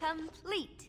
complete.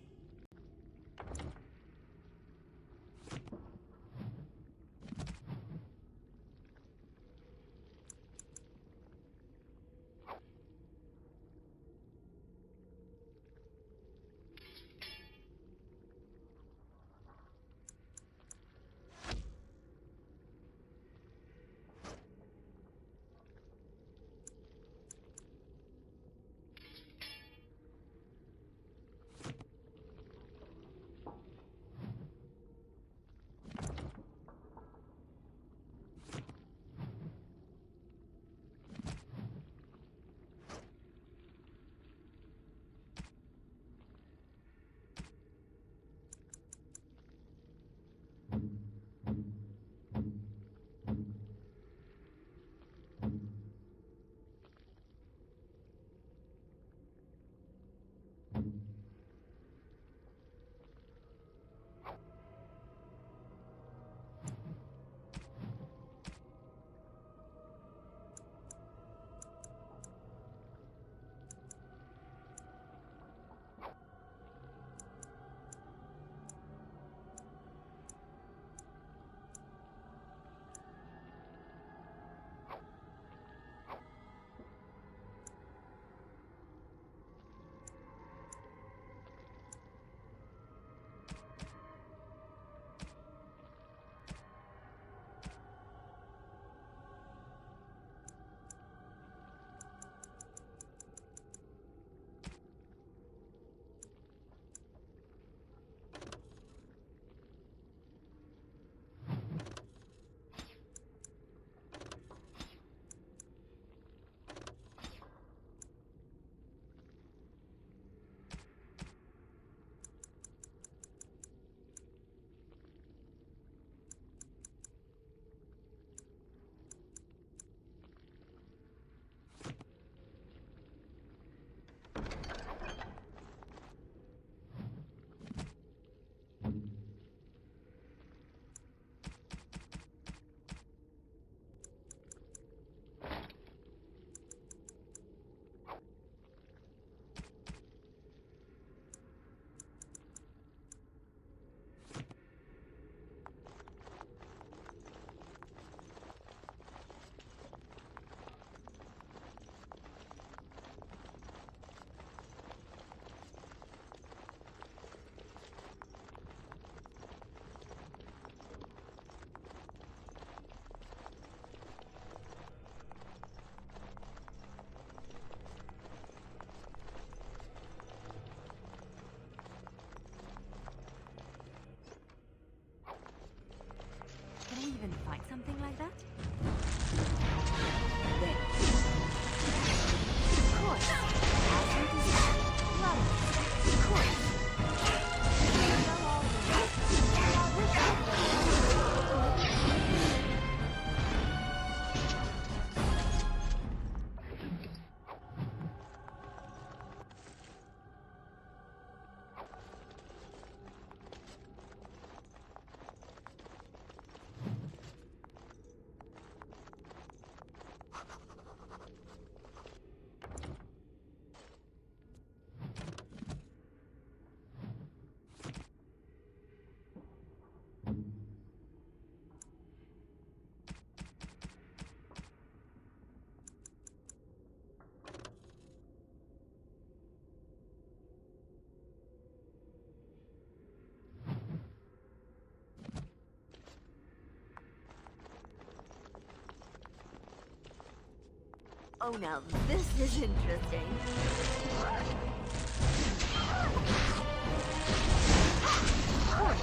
Can I even find something like that? There. Of course. As you desire. Lovely. Of course. You know all the rest. Oh, now this is interesting. Of course.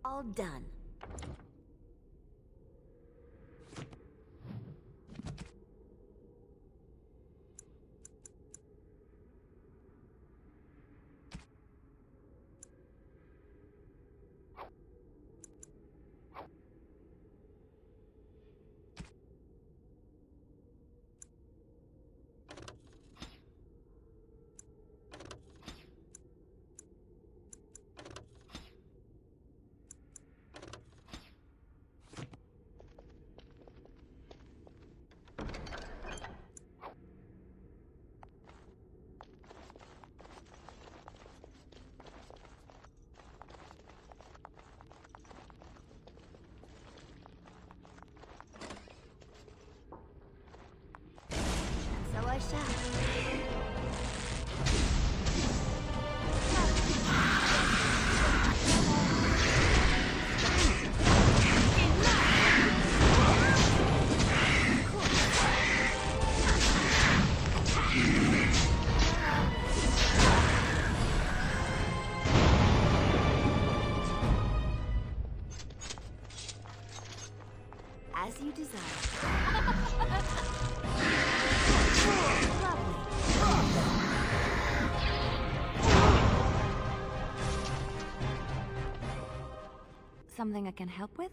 All done. shall. As you desire. Something I can help with?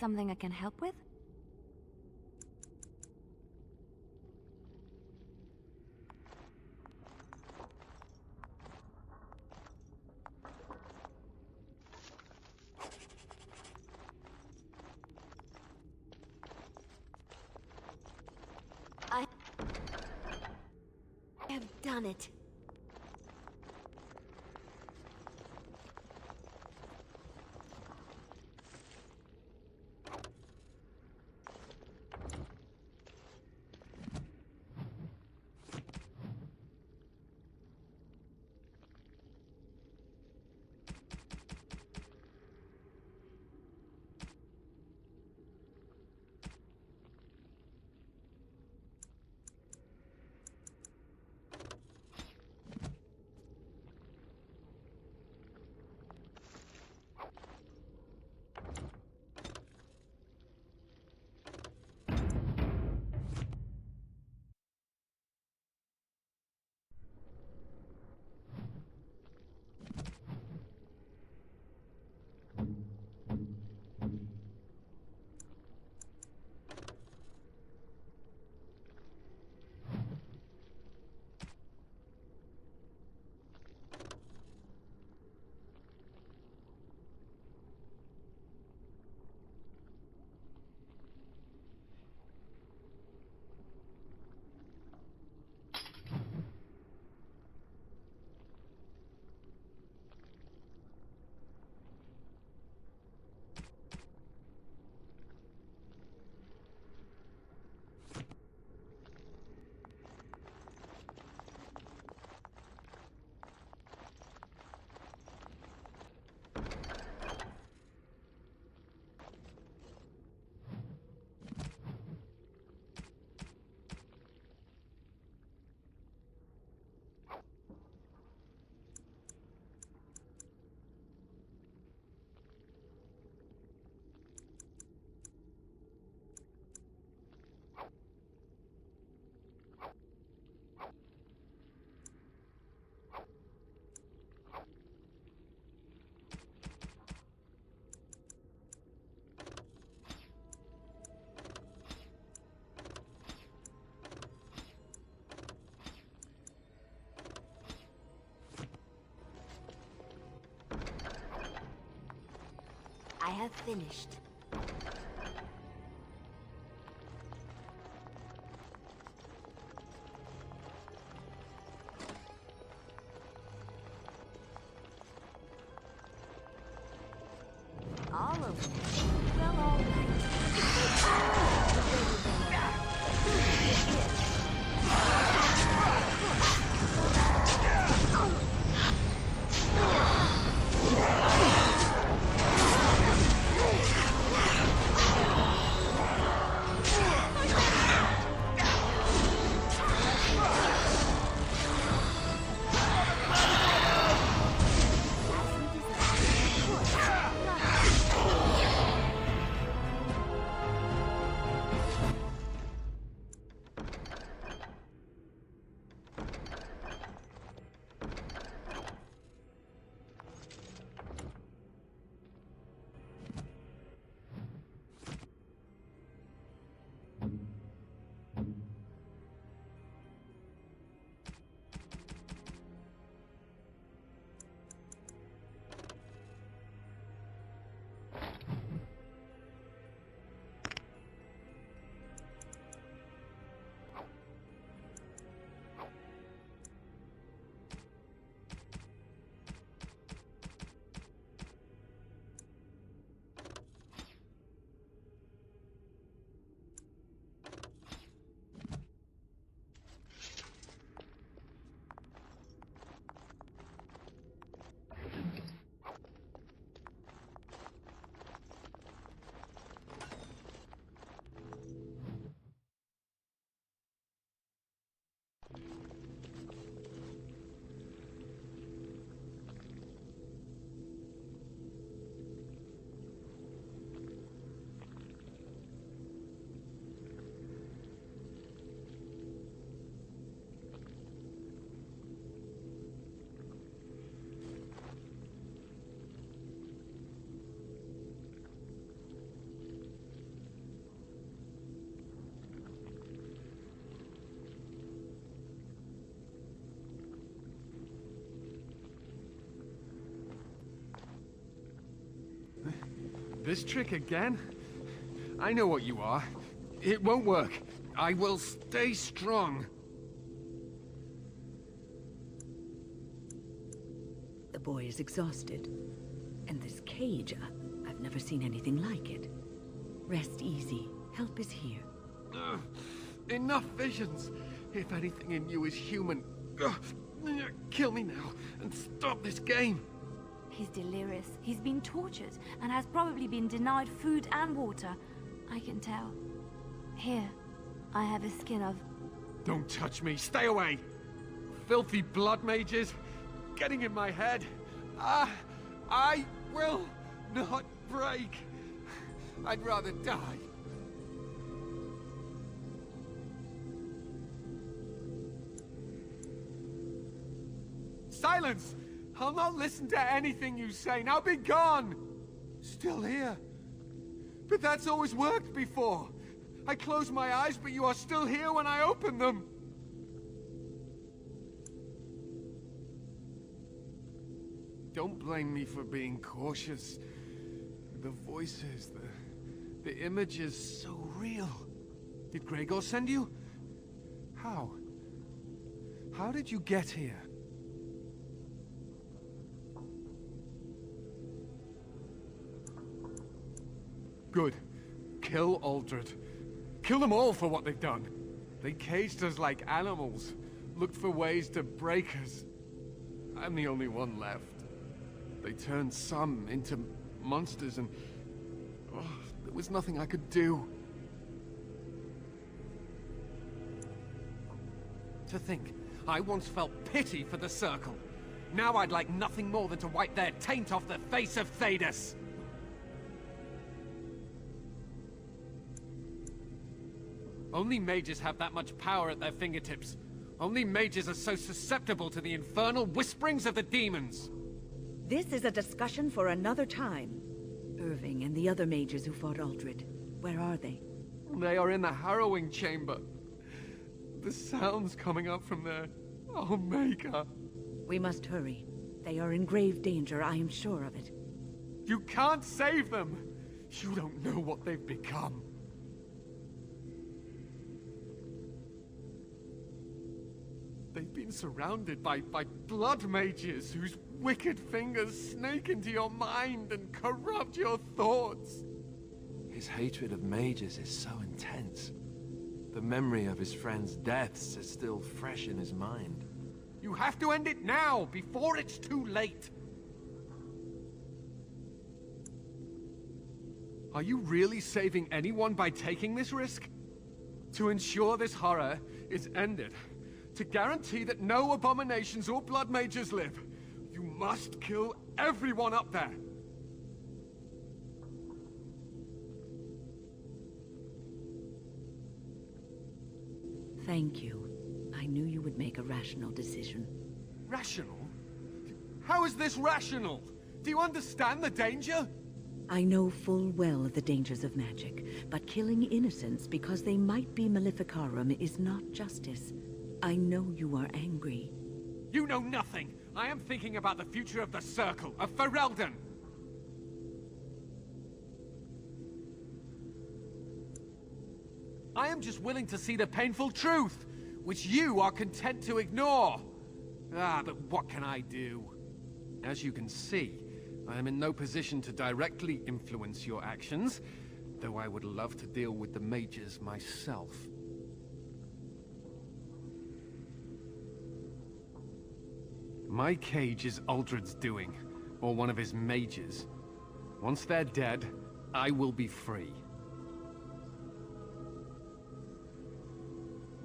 Something I can help with? I have done it. I have finished. All over. Well, all This trick again? I know what you are. It won't work. I will stay strong. The boy is exhausted. And this cage, I've never seen anything like it. Rest easy. Help is here. Enough visions. If anything in you is human, kill me now and stop this game. He's delirious. He's been tortured and has probably been denied food and water. I can tell. Here, I have a skin of... Don't touch me. Stay away. Filthy blood mages getting in my head. I will not break. I'd rather die. Silence! I'll not listen to anything you say. Now be gone! Still here. But that's always worked before. I close my eyes, but you are still here when I open them. Don't blame me for being cautious. The voices, the images, so real. Did Gregor send you? How? How did you get here? Good. Kill Aldred. Kill them all for what they've done. They caged us like animals, looked for ways to break us. I'm the only one left. They turned some into monsters and... there was nothing I could do. To think, I once felt pity for the Circle. Now I'd like nothing more than to wipe their taint off the face of Thedas. Only mages have that much power at their fingertips. Only mages are so susceptible to the infernal whisperings of the demons. This is a discussion for another time. Irving and the other mages who fought Aldred, where are they? They are in the harrowing chamber. The sounds coming up from there. Oh, Maker. We must hurry. They are in grave danger, I am sure of it. You can't save them! You don't know what they've become. They've been surrounded by blood mages whose wicked fingers snake into your mind and corrupt your thoughts. His hatred of mages is so intense. The memory of his friends' deaths is still fresh in his mind. You have to end it now, before it's too late. Are you really saving anyone by taking this risk? To ensure this horror is ended, to guarantee that no abominations or blood mages live, you must kill everyone up there. Thank you. I knew you would make a rational decision. Rational? How is this rational? Do you understand the danger? I know full well the dangers of magic, but killing innocents because they might be Maleficarum is not justice. I know you are angry. You know nothing! I am thinking about the future of the Circle, of Ferelden! I am just willing to see the painful truth, which you are content to ignore. But what can I do? As you can see, I am in no position to directly influence your actions, though I would love to deal with the mages myself. My cage is Aldred's doing, or one of his mages. Once they're dead, I will be free.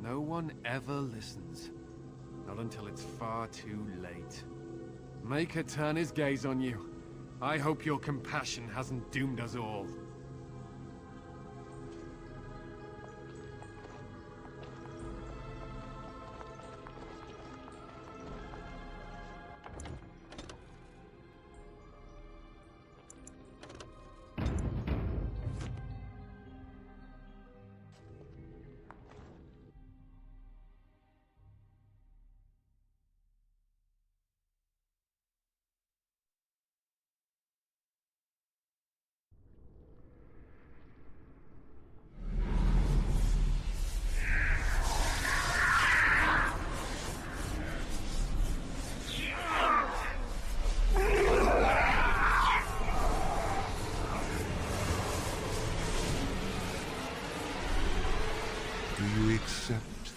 No one ever listens. Not until it's far too late. Maker turn his gaze on you. I hope your compassion hasn't doomed us all.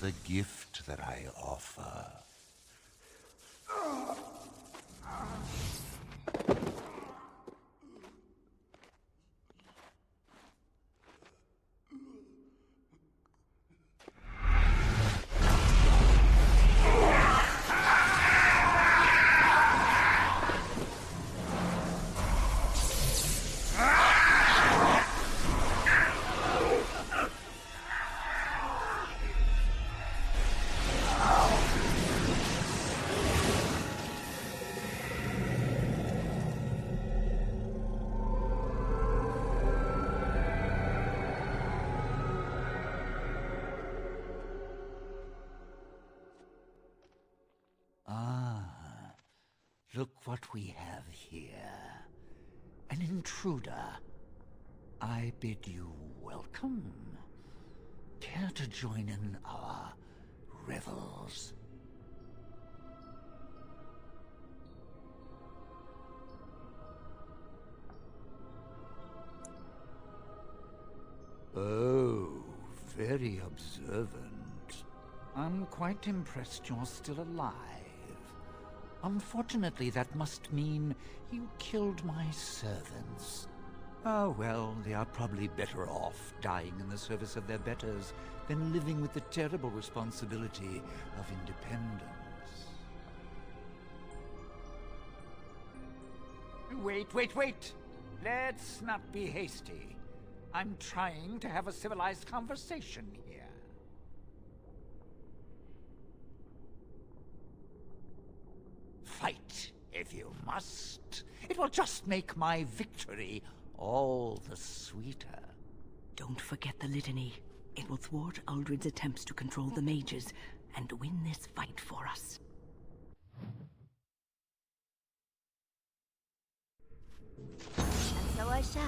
the gift that I offer. Look what we have here. An intruder. I bid you welcome. Care to join in our revels? Oh, very observant. I'm quite impressed you're still alive. Unfortunately, that must mean you killed my servants. Oh, well, they are probably better off dying in the service of their betters than living with the terrible responsibility of independence. Wait! Let's not be hasty. I'm trying to have a civilized conversation here. Fight, if you must. It will just make my victory all the sweeter. Don't forget the litany. It will thwart Uldred's attempts to control the mages and win this fight for us. And so I shall.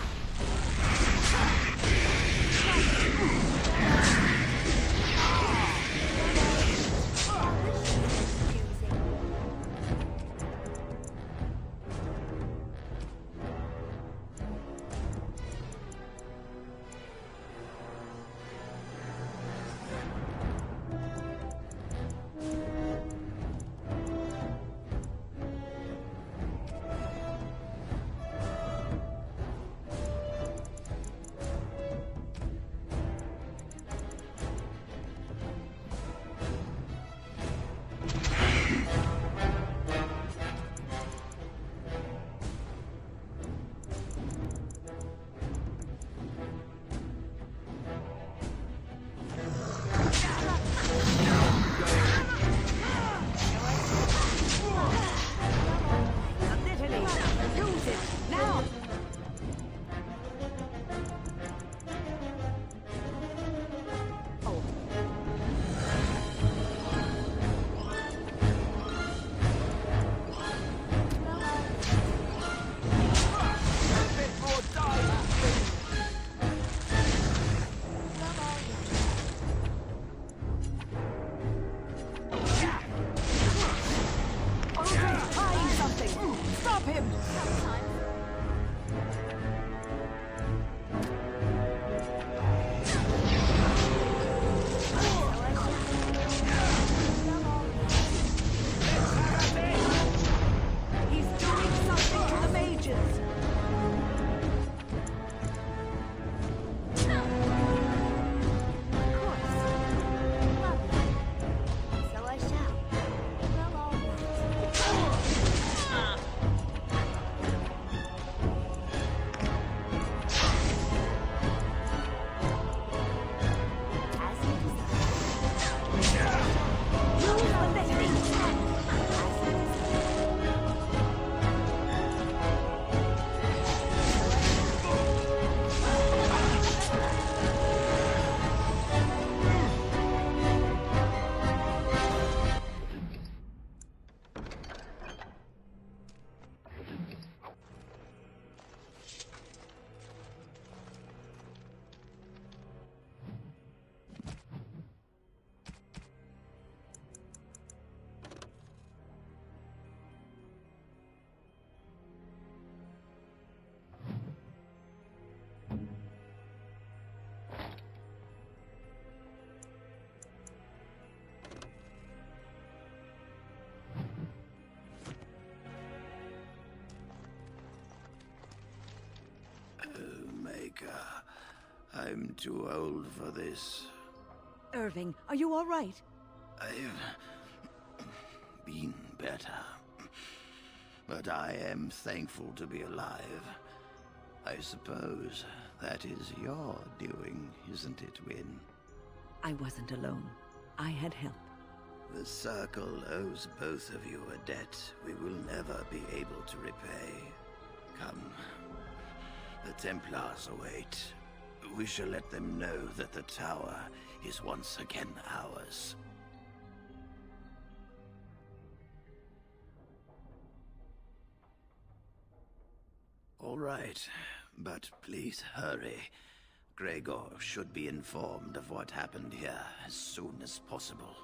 I'm too old for this. Irving, are you all right? I've been better. But I am thankful to be alive. I suppose that is your doing, isn't it, Wynne? I wasn't alone. I had help. The Circle owes both of you a debt we will never be able to repay. Come. The Templars await. We shall let them know that the tower is once again ours. All right, but please hurry. Gregor should be informed of what happened here as soon as possible.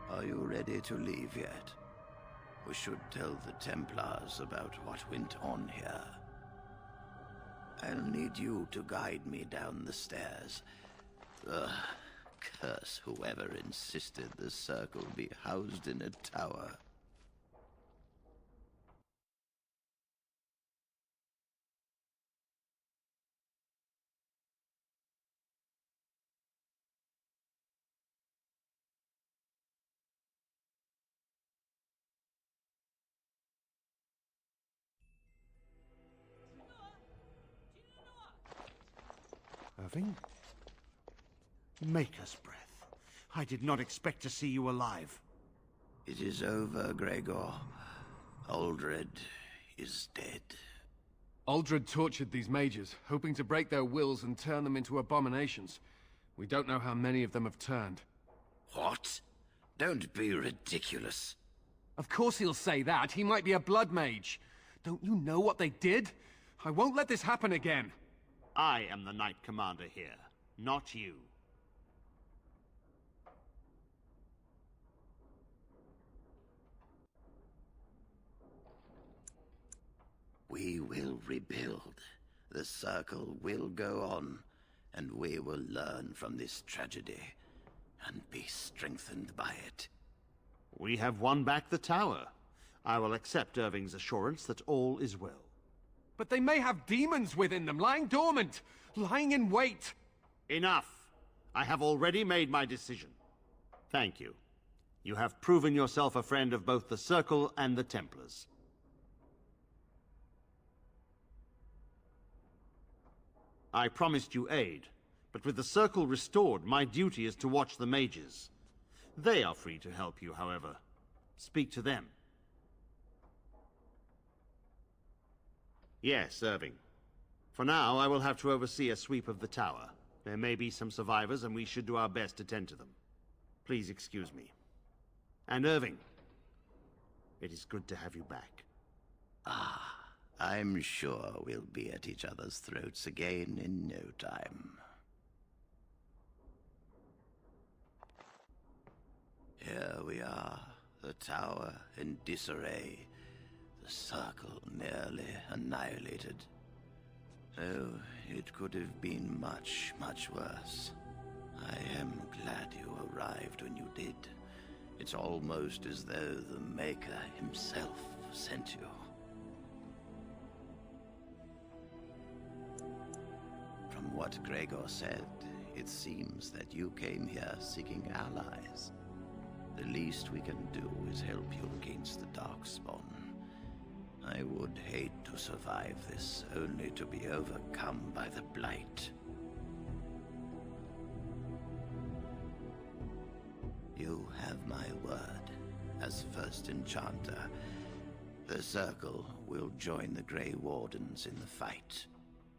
Are you ready to leave yet? We should tell the Templars about what went on here. I'll need you to guide me down the stairs. Curse whoever insisted the Circle be housed in a tower. Irving? Maker's breath. I did not expect to see you alive. It is over, Gregor. Aldred is dead. Aldred tortured these mages, hoping to break their wills and turn them into abominations. We don't know how many of them have turned. What? Don't be ridiculous. Of course he'll say that. He might be a blood mage. Don't you know what they did? I won't let this happen again. I am the Knight Commander here, not you. We will rebuild. The Circle will go on, and we will learn from this tragedy and be strengthened by it. We have won back the tower. I will accept Irving's assurance that all is well. But they may have demons within them, lying dormant, lying in wait. Enough! I have already made my decision. Thank you. You have proven yourself a friend of both the Circle and the Templars. I promised you aid, but with the Circle restored, my duty is to watch the mages. They are free to help you, however. Speak to them. Yes, Irving. For now, I will have to oversee a sweep of the tower. There may be some survivors, and we should do our best to tend to them. Please excuse me. And Irving, it is good to have you back. I'm sure we'll be at each other's throats again in no time. Here we are, the tower in disarray, the Circle nearly annihilated. Oh, it could have been much, much worse. I am glad you arrived when you did. It's almost as though the Maker himself sent you. From what Gregor said, it seems that you came here seeking allies. The least we can do is help you against the Darkspawn. I would hate to survive this, only to be overcome by the Blight. You have my word. As first Enchanter, the Circle will join the Grey Wardens in the fight.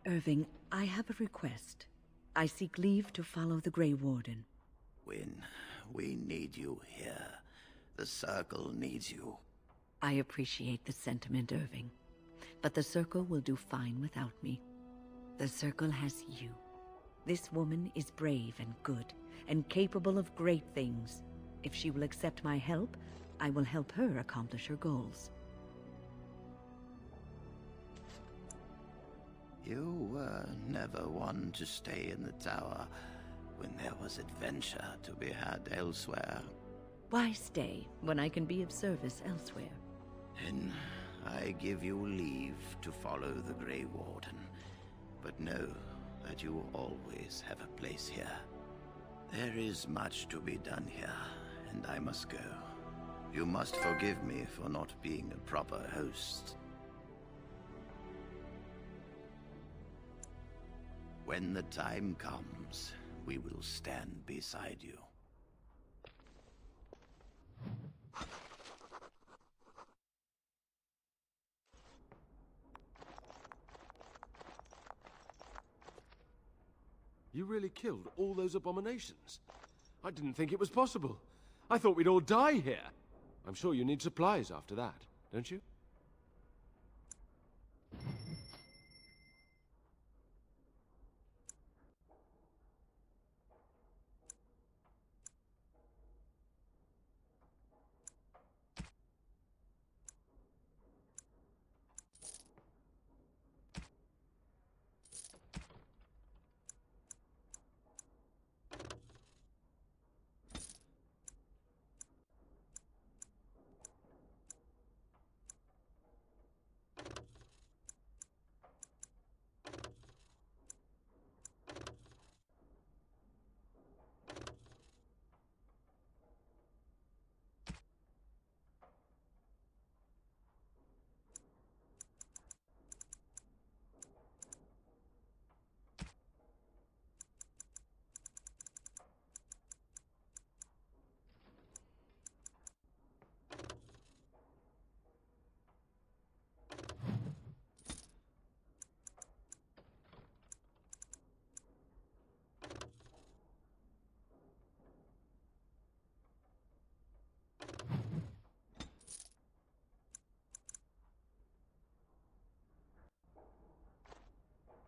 Irving, I have a request. I seek leave to follow the Grey Warden. Wynne, we need you here. The Circle needs you. I appreciate the sentiment, Irving. But the Circle will do fine without me. The Circle has you. This woman is brave and good, and capable of great things. If she will accept my help, I will help her accomplish her goals. You were never one to stay in the tower when there was adventure to be had elsewhere. Why stay when I can be of service elsewhere? Then I give you leave to follow the Grey Warden, but know that you will always have a place here. There is much to be done here, and I must go. You must forgive me for not being a proper host. When the time comes, we will stand beside you. You really killed all those abominations? I didn't think it was possible. I thought we'd all die here. I'm sure you need supplies after that, don't you?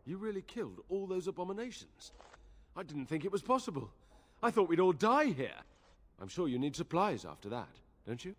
You really killed all those abominations? I didn't think it was possible. I thought we'd all die here. I'm sure you need supplies after that, don't you?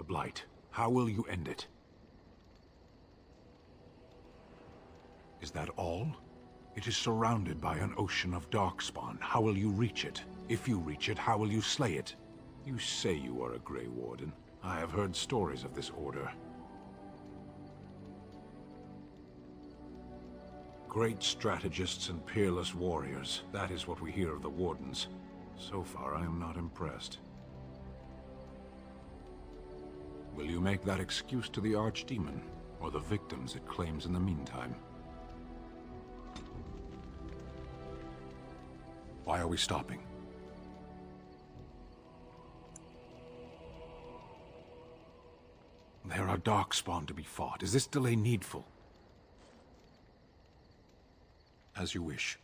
Blight. How will you end it? Is that all? It is surrounded by an ocean of darkspawn. How will you reach it? If you reach it, how will you slay it? You say you are a Grey Warden. I have heard stories of this order. Great strategists and peerless warriors. That is what we hear of the Wardens. So far, I am not impressed. Will you make that excuse to the Archdemon, or the victims it claims in the meantime? Why are we stopping? There are darkspawn to be fought. Is this delay needful? As you wish.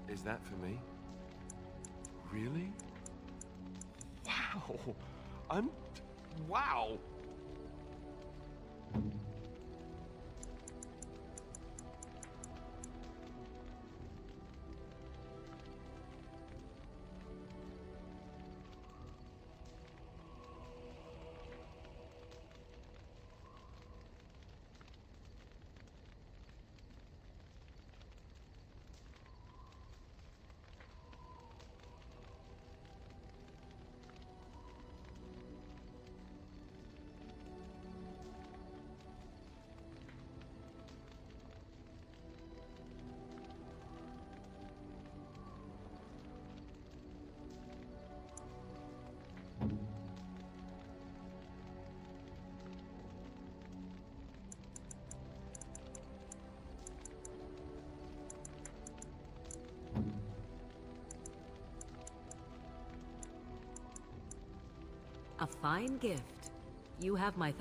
Is that for me? Really? Wow! Wow! A fine gift. You have my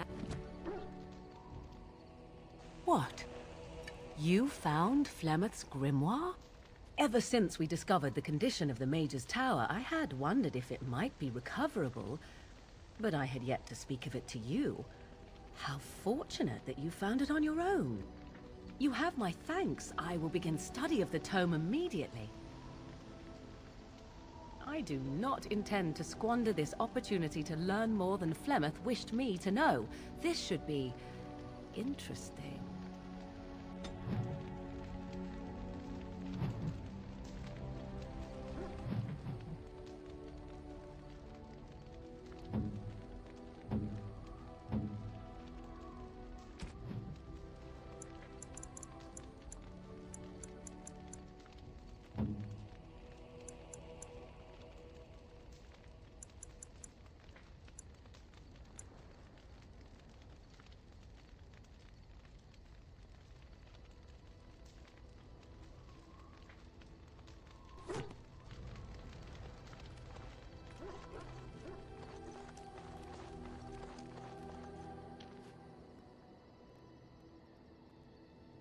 What? You found Flemeth's grimoire? Ever since we discovered the condition of the Mage's Tower, I had wondered if it might be recoverable, but I had yet to speak of it to you. How fortunate that you found it on your own. You have my thanks. I will begin study of the tome immediately. I do not intend to squander this opportunity to learn more than Flemeth wished me to know. This should be interesting.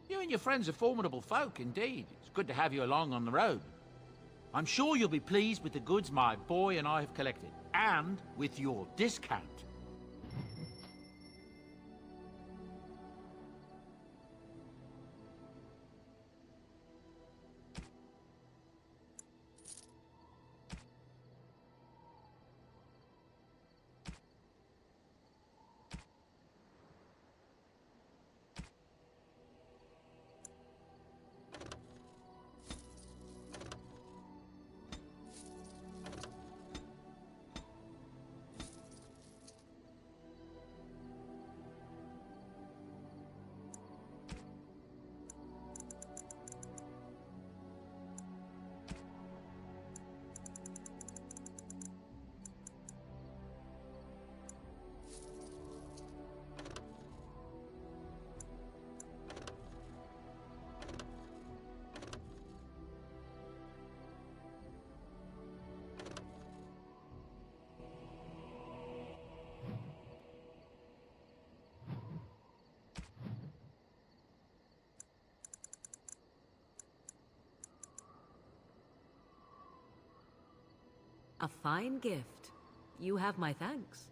You and your friends are formidable folk, indeed. It's good to have you along on the road. I'm sure you'll be pleased with the goods my boy and I have collected, and with your discount. A fine gift. You have my thanks.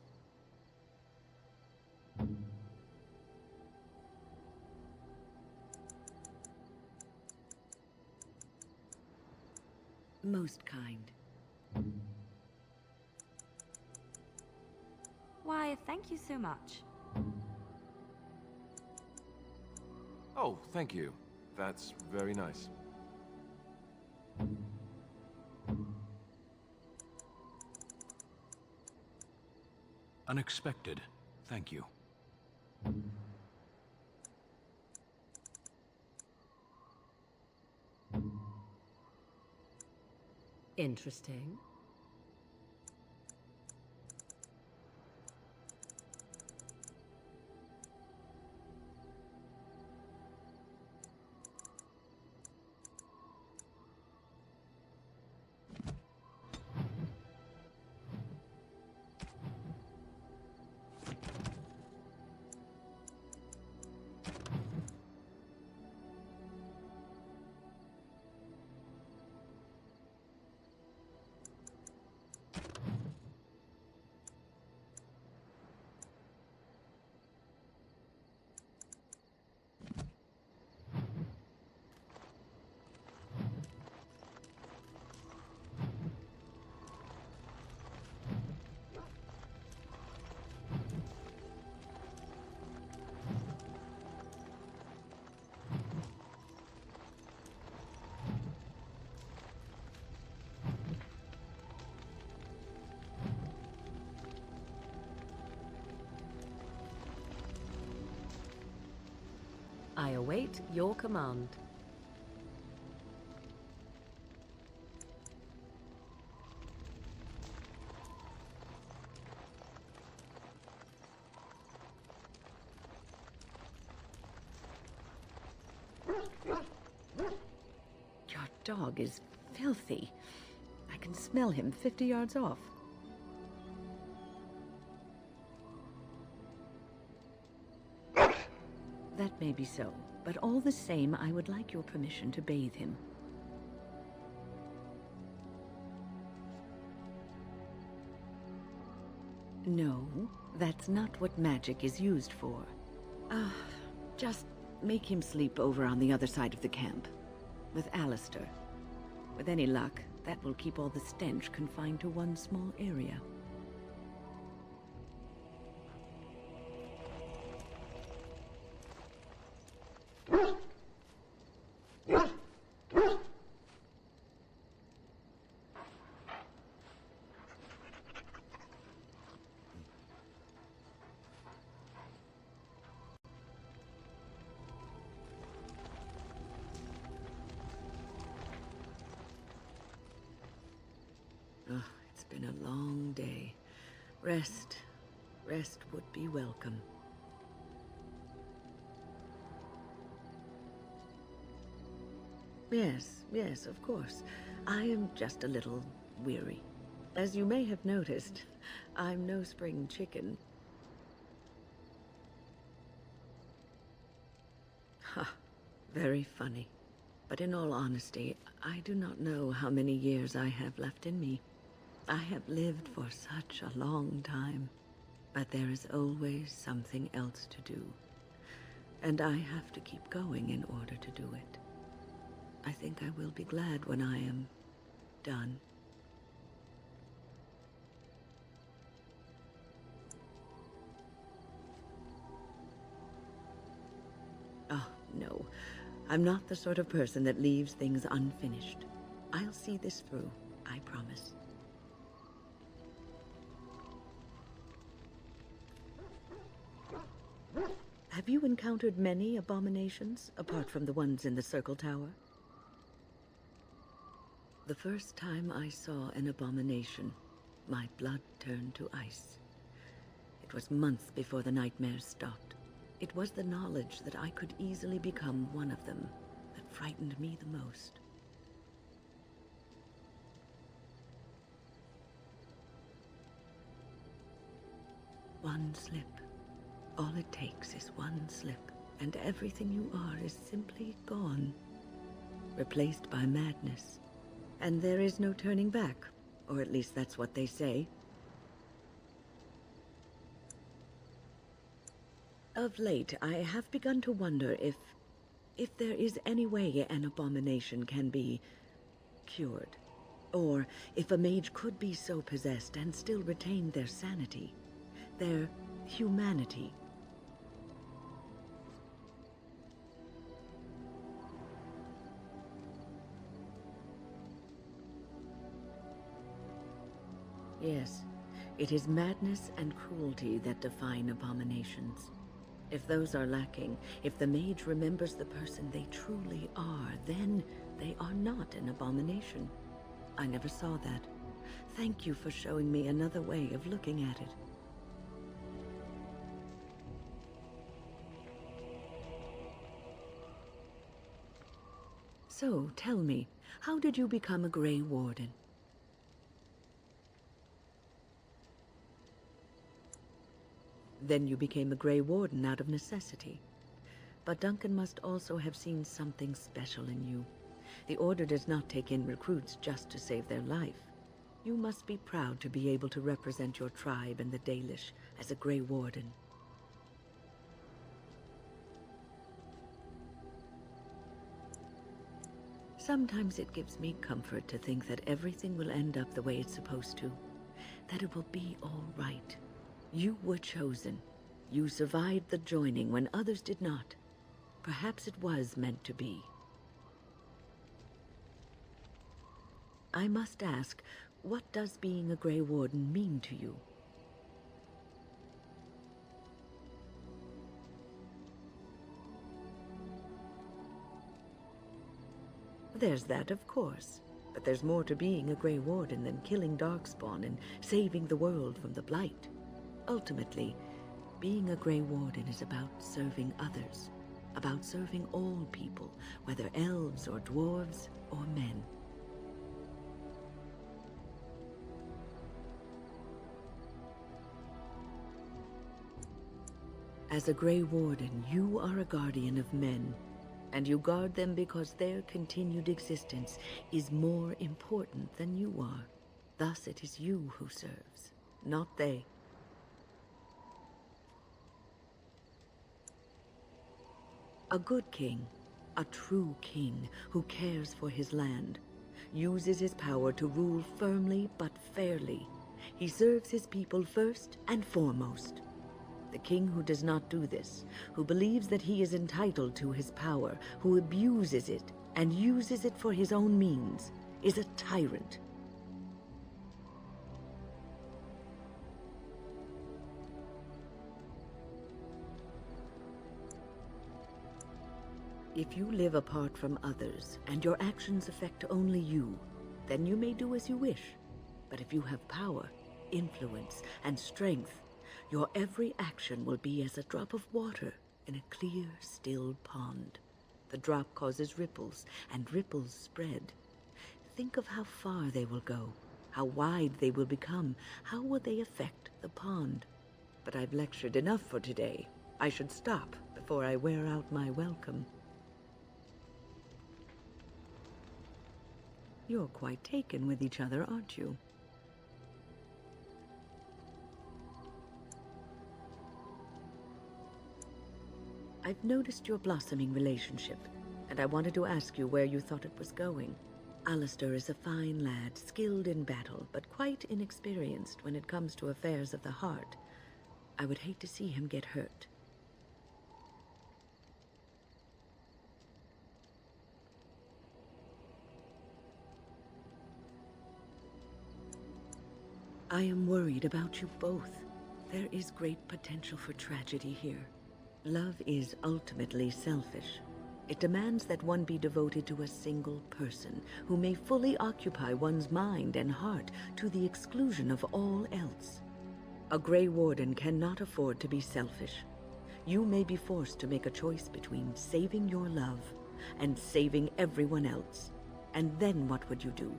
Most kind. Why, thank you so much. Oh, thank you. That's very nice. Unexpected. Thank you. Interesting. I await your command. Your dog is filthy. I can smell him 50 yards off. That may be so, but all the same, I would like your permission to bathe him. No, that's not what magic is used for. Just make him sleep over on the other side of the camp, with Alistair. With any luck, that will keep all the stench confined to one small area. Oh, it's been a long day. Rest would be welcome. Yes, of course. I am just a little weary. As you may have noticed, I'm no spring chicken. Ha, very funny. But in all honesty, I do not know how many years I have left in me. I have lived for such a long time, but there is always something else to do. And I have to keep going in order to do it. I think I will be glad when I am done. Oh, no. I'm not the sort of person that leaves things unfinished. I'll see this through, I promise. Have you encountered many abominations, apart from the ones in the Circle Tower? The first time I saw an abomination, my blood turned to ice. It was months before the nightmares stopped. It was the knowledge that I could easily become one of them that frightened me the most. One slip. All it takes is one slip, and everything you are is simply gone, replaced by madness. And there is no turning back. Or at least that's what they say. Of late, I have begun to wonder if there is any way an abomination can be cured. Or if a mage could be so possessed and still retain their sanity, their humanity. Yes, it is madness and cruelty that define abominations. If those are lacking, if the mage remembers the person they truly are, then they are not an abomination. I never saw that. Thank you for showing me another way of looking at it. So, tell me, how did you become a Grey Warden? Then you became a Grey Warden out of necessity. But Duncan must also have seen something special in you. The Order does not take in recruits just to save their life. You must be proud to be able to represent your tribe and the Dalish as a Grey Warden. Sometimes it gives me comfort to think that everything will end up the way it's supposed to. That it will be all right. You were chosen. You survived the joining when others did not. Perhaps it was meant to be. I must ask, what does being a Grey Warden mean to you? There's that, of course. But there's more to being a Grey Warden than killing Darkspawn and saving the world from the Blight. Ultimately, being a Grey Warden is about serving others, about serving all people, whether elves or dwarves or men. As a Grey Warden, you are a guardian of men, and you guard them because their continued existence is more important than you are. Thus it is you who serves, not they. A good king, a true king who cares for his land, uses his power to rule firmly but fairly. He serves his people first and foremost. The king who does not do this, who believes that he is entitled to his power, who abuses it and uses it for his own means, is a tyrant. If you live apart from others, and your actions affect only you, then you may do as you wish. But if you have power, influence, and strength, your every action will be as a drop of water in a clear, still pond. The drop causes ripples, and ripples spread. Think of how far they will go, how wide they will become, how will they affect the pond. But I've lectured enough for today. I should stop before I wear out my welcome. You're quite taken with each other, aren't you? I've noticed your blossoming relationship, and I wanted to ask you where you thought it was going. Alistair is a fine lad, skilled in battle, but quite inexperienced when it comes to affairs of the heart. I would hate to see him get hurt. I am worried about you both. There is great potential for tragedy here. Love is ultimately selfish. It demands that one be devoted to a single person who may fully occupy one's mind and heart to the exclusion of all else. A Grey Warden cannot afford to be selfish. You may be forced to make a choice between saving your love and saving everyone else. And then what would you do?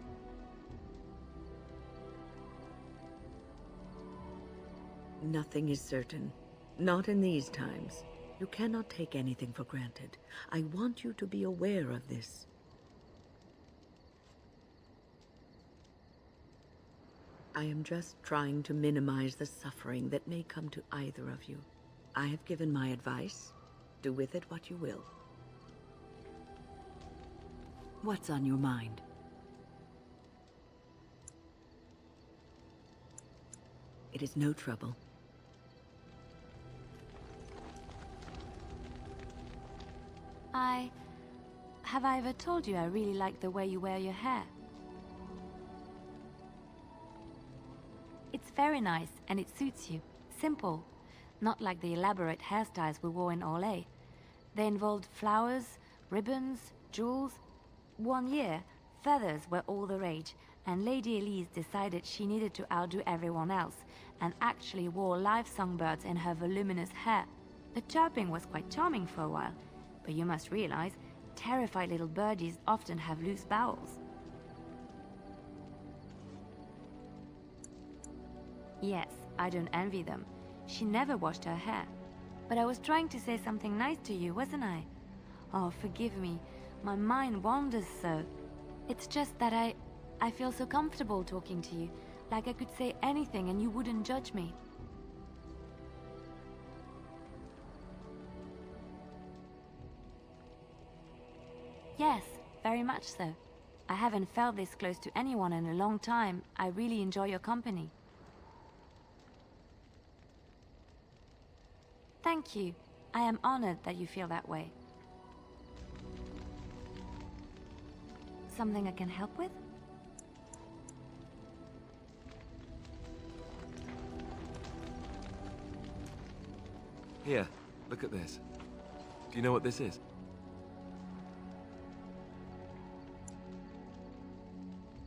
Nothing is certain. Not in these times. You cannot take anything for granted. I want you to be aware of this. I am just trying to minimize the suffering that may come to either of you. I have given my advice. Do with it what you will. What's on your mind? It is no trouble. Have I ever told you I really like the way you wear your hair? It's very nice, and it suits you. Simple. Not like the elaborate hairstyles we wore in Orlais. They involved flowers, ribbons, jewels. One year, feathers were all the rage, and Lady Elise decided she needed to outdo everyone else, and actually wore live songbirds in her voluminous hair. The chirping was quite charming for a while, but you must realize, terrified little birdies often have loose bowels. Yes, I don't envy them. She never washed her hair. But I was trying to say something nice to you, wasn't I? Oh, forgive me. My mind wanders so. It's just that I feel so comfortable talking to you. Like I could say anything and you wouldn't judge me. Yes, very much so. I haven't felt this close to anyone in a long time. I really enjoy your company. Thank you. I am honored that you feel that way. Something I can help with? Here, look at this. Do you know what this is?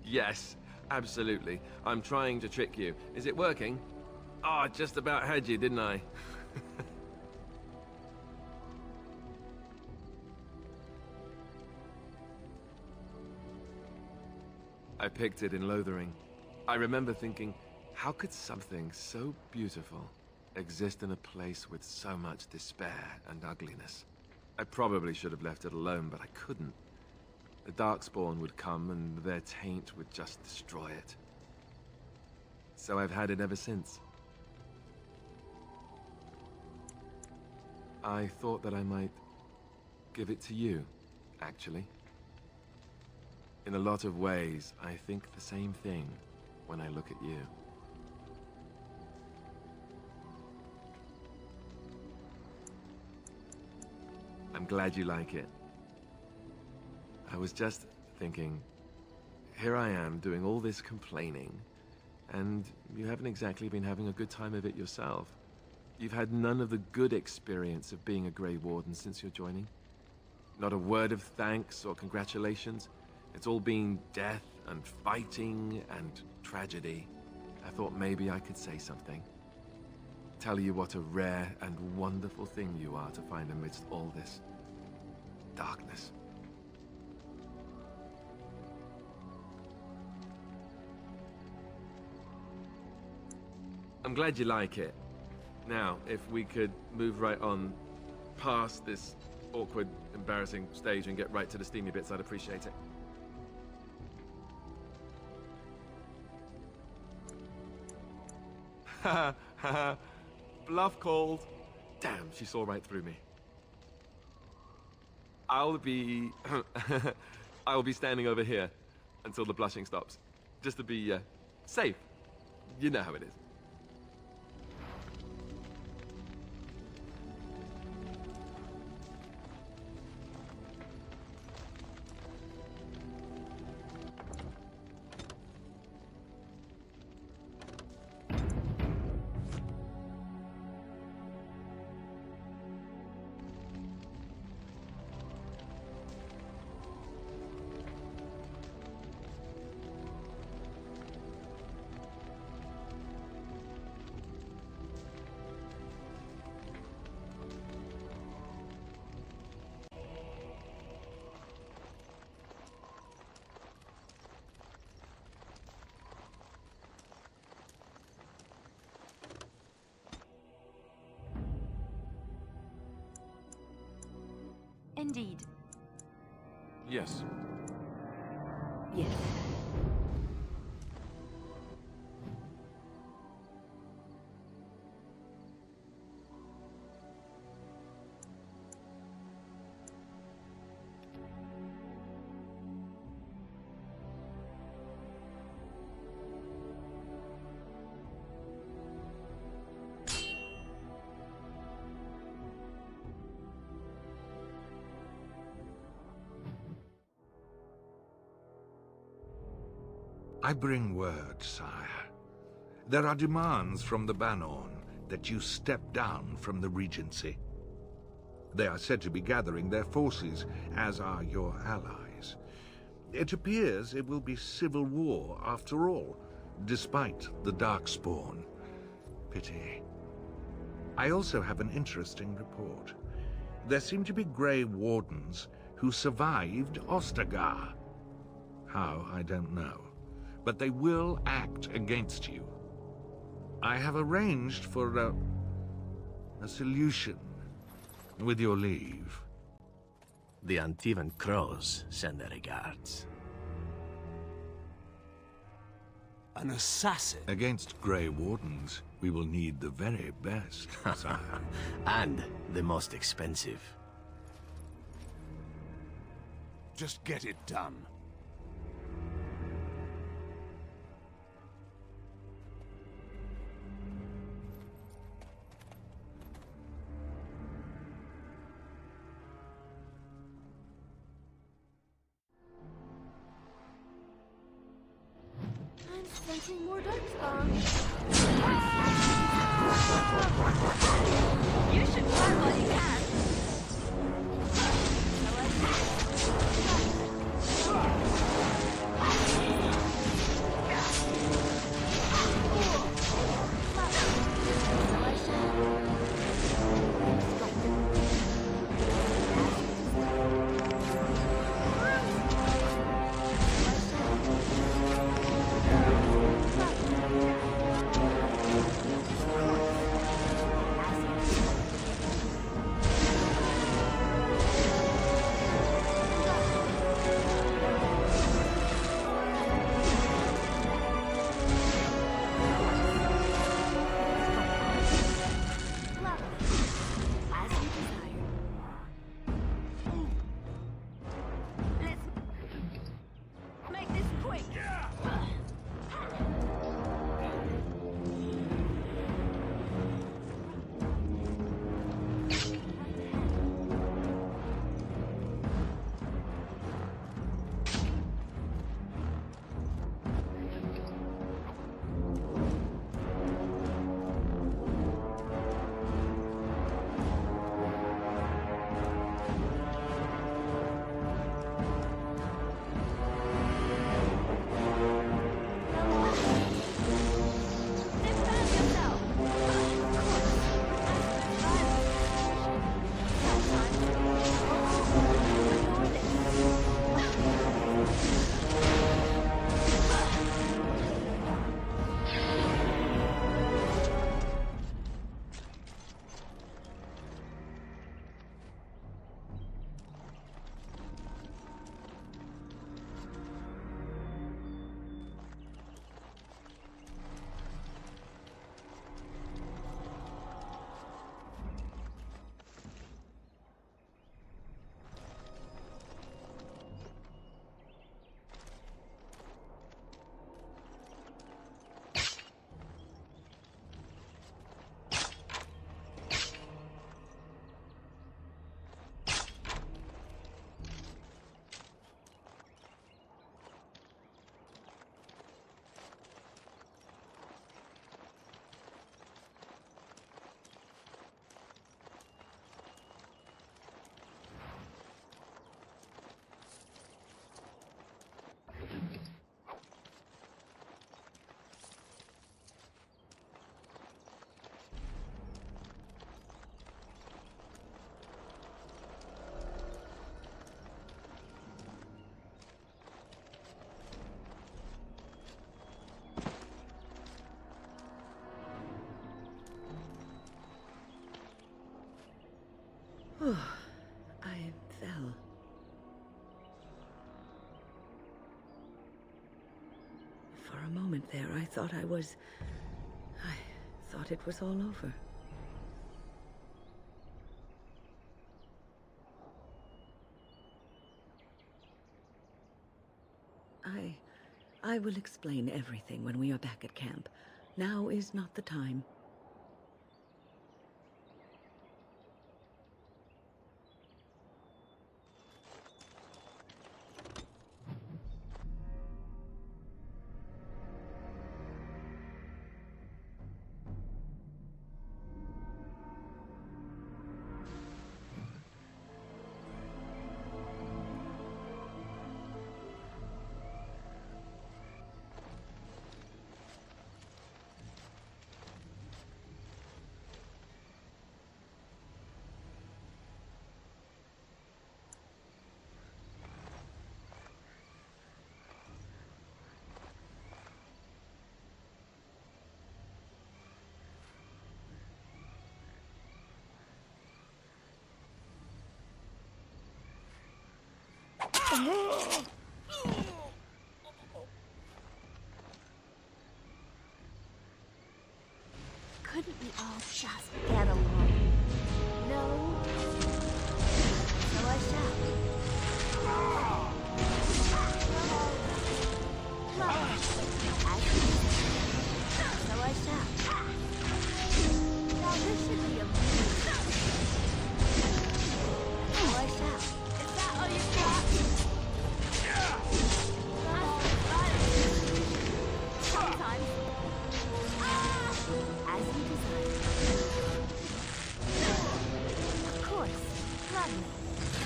Yes, absolutely. I'm trying to trick you. Is it working? Oh, I just about had you, didn't I? I picked it in Lothering. I remember thinking, how could something so beautiful exist in a place with so much despair and ugliness? I probably should have left it alone, but I couldn't. The Darkspawn would come and their taint would just destroy it. So I've had it ever since. I thought that I might give it to you, actually. In a lot of ways, I think the same thing when I look at you. I'm glad you like it. I was just thinking, here I am doing all this complaining, and you haven't exactly been having a good time of it yourself. You've had none of the good experience of being a Grey Warden since your joining. Not a word of thanks or congratulations. It's all been death and fighting and tragedy. I thought maybe I could say something. Tell you what a rare and wonderful thing you are to find amidst all this darkness. I'm glad you like it. Now, if we could move right on past this awkward, embarrassing stage and get right to the steamy bits, I'd appreciate it. Ha ha. Bluff called. Damn, she saw right through me. I'll be standing over here until the blushing stops, just to be safe. You know how it is. Indeed. Yes. Yes. I bring word, sire. There are demands from the Banorn that you step down from the Regency. They are said to be gathering their forces, as are your allies. It appears it will be civil war after all, despite the Darkspawn. Pity. I also have an interesting report. There seem to be Grey Wardens who survived Ostagar. How, I don't know. But they will act against you. I have arranged for a solution, with your leave. The Antivan Crows send their regards. An assassin? Against Grey Wardens, we will need the very best, sire. And the most expensive. Just get it done. I'm sensing more darkspawn. You should run while you can. I fell. For a moment there, I thought it was all over. I will explain everything when we are back at camp. Now is not the time. Couldn't we all just get along? No? So I shall. So I shall. Now this should be amusing. So I shall. Is that all you got? Sometimes. As you desire. Of course. Gladly.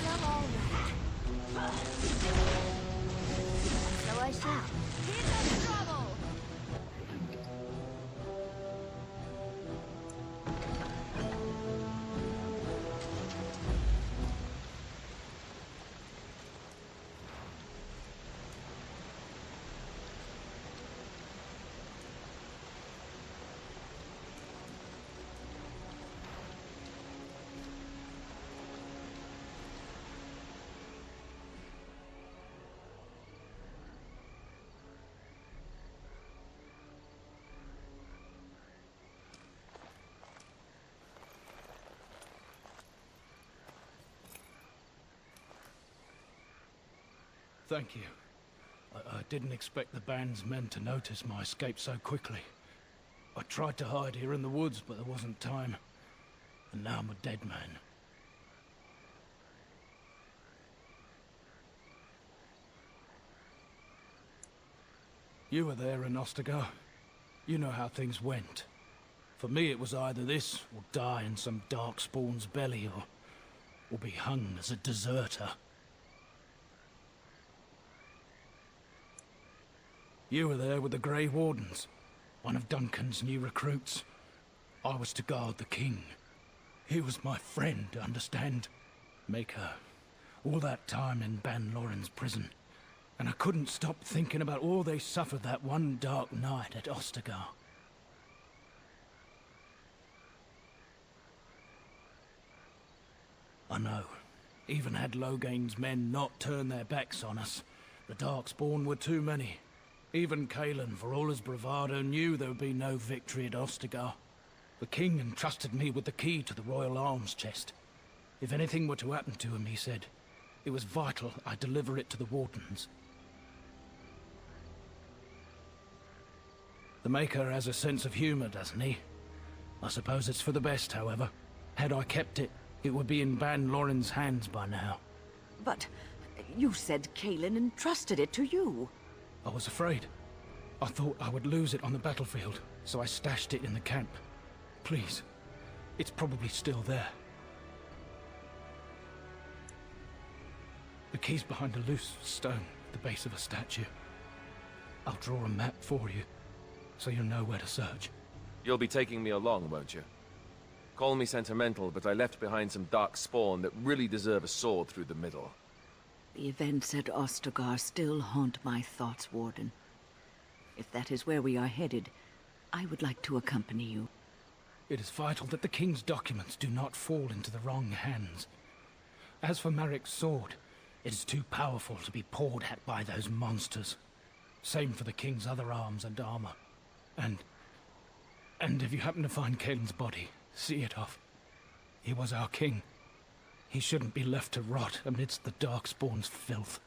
You're all right. So I shall. Here comes trouble! Thank you. I didn't expect the band's men to notice my escape so quickly. I tried to hide here in the woods, but there wasn't time. And now I'm a dead man. You were there in Ostagar. You know how things went. For me, it was either this, or die in some darkspawn's belly, or be hung as a deserter. You were there with the Grey Wardens, one of Duncan's new recruits. I was to guard the king. He was my friend, understand? Maker, all that time in Ban Loren's prison. And I couldn't stop thinking about all they suffered that one dark night at Ostagar. I know. Even had Logain's men not turned their backs on us, the Darkspawn were too many. Even Kalen, for all his bravado, knew there would be no victory at Ostagar. The king entrusted me with the key to the royal arms chest. If anything were to happen to him, he said, it was vital I deliver it to the Wardens. The Maker has a sense of humor, doesn't he? I suppose it's for the best, however. Had I kept it, it would be in Ban Loren's hands by now. But you said Kalen entrusted it to you. I was afraid. I thought I would lose it on the battlefield, so I stashed it in the camp. Please, it's probably still there. The key's behind a loose stone at the base of a statue. I'll draw a map for you, so you'll know where to search. You'll be taking me along, won't you? Call me sentimental, but I left behind some dark spawn that really deserve a sword through the middle. The events at Ostagar still haunt my thoughts, Warden. If that is where we are headed, I would like to accompany you. It is vital that the king's documents do not fall into the wrong hands. As for Marik's sword, it is too powerful to be pawed at by those monsters. Same for the king's other arms and armor. And if you happen to find Kalen's body, see it off. He was our king. He shouldn't be left to rot amidst the Darkspawn's filth.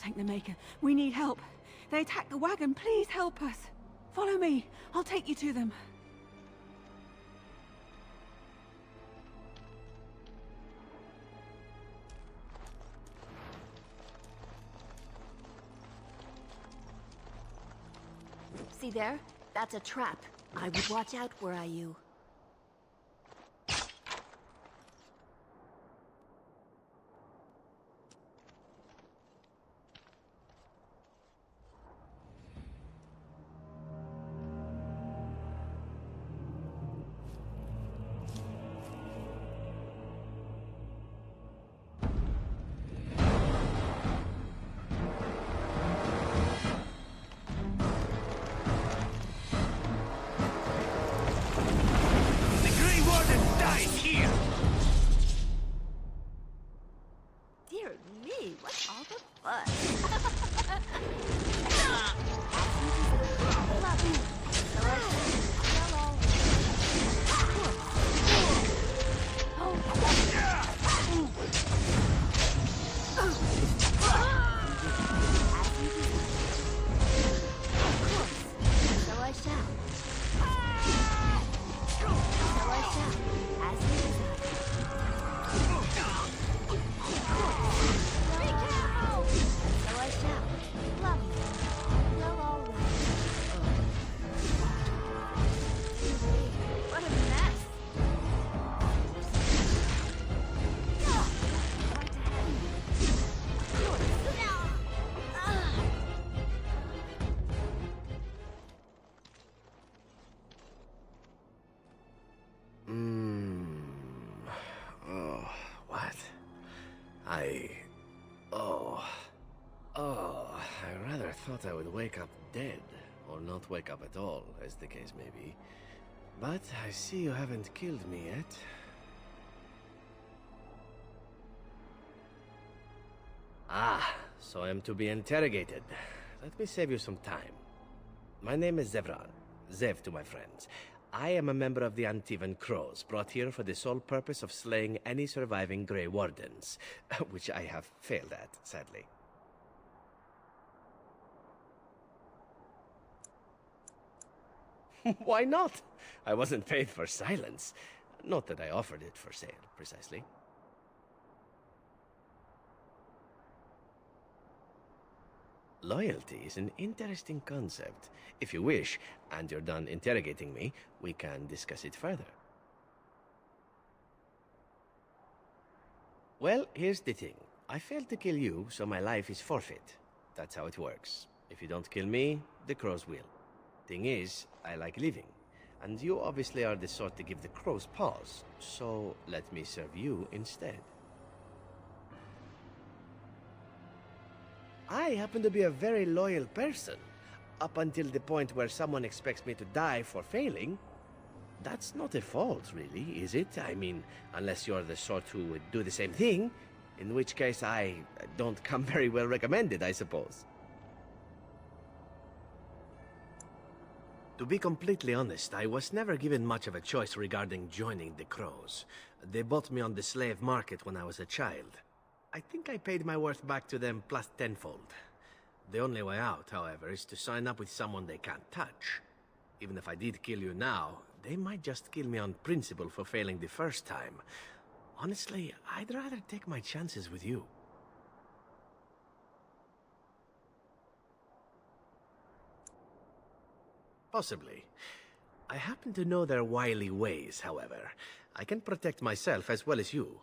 Thank the Maker. We need help. They attacked the wagon. Please help us. Follow me. I'll take you to them. See there? That's a trap. I would watch out, were I you. Dear me, what's all the fuss? So I shall. So I shall, as you desire. Be careful! So I shall. Lovely. Well, all right. What a mess! Right ahead. Oh, what? I rather thought I would wake up dead, or not wake up at all, as the case may be. But I see you haven't killed me yet. Ah, so I am to be interrogated. Let me save you some time. My name is Zevran. Zev to my friends. I am a member of the Antivan Crows, brought here for the sole purpose of slaying any surviving Grey Wardens, which I have failed at, sadly. Why not? I wasn't paid for silence. Not that I offered it for sale, precisely. Loyalty is an interesting concept. If you wish, and you're done interrogating me, we can discuss it further. Well, here's the thing. I failed to kill you, so my life is forfeit. That's how it works. If you don't kill me, the crows will. Thing is, I like living. And you obviously are the sort to give the crows pause, so let me serve you instead. I happen to be a very loyal person, up until the point where someone expects me to die for failing. That's not a fault, really, is it? I mean, unless you're the sort who would do the same thing, in which case I don't come very well recommended, I suppose. To be completely honest, I was never given much of a choice regarding joining the Crows. They bought me on the slave market when I was a child. I think I paid my worth back to them plus tenfold. The only way out, however, is to sign up with someone they can't touch. Even if I did kill you now, they might just kill me on principle for failing the first time. Honestly, I'd rather take my chances with you. Possibly. I happen to know their wily ways, however. I can protect myself as well as you.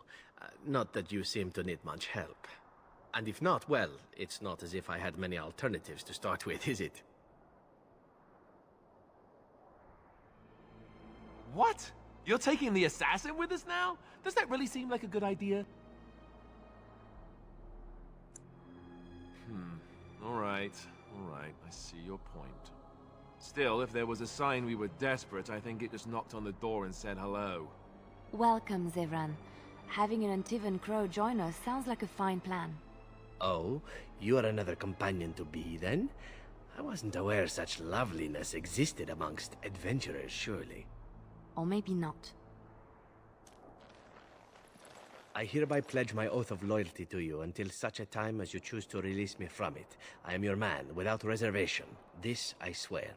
Not that you seem to need much help. And if not, well, it's not as if I had many alternatives to start with, is it? What? You're taking the assassin with us now? Does that really seem like a good idea? All right. I see your point. Still, if there was a sign we were desperate, I think it just knocked on the door and said hello. Welcome, Zevran. Having an Antivan Crow join us sounds like a fine plan. Oh, you are another companion to be, then? I wasn't aware such loveliness existed amongst adventurers, surely. Or maybe not. I hereby pledge my oath of loyalty to you until such a time as you choose to release me from it. I am your man, without reservation. This I swear.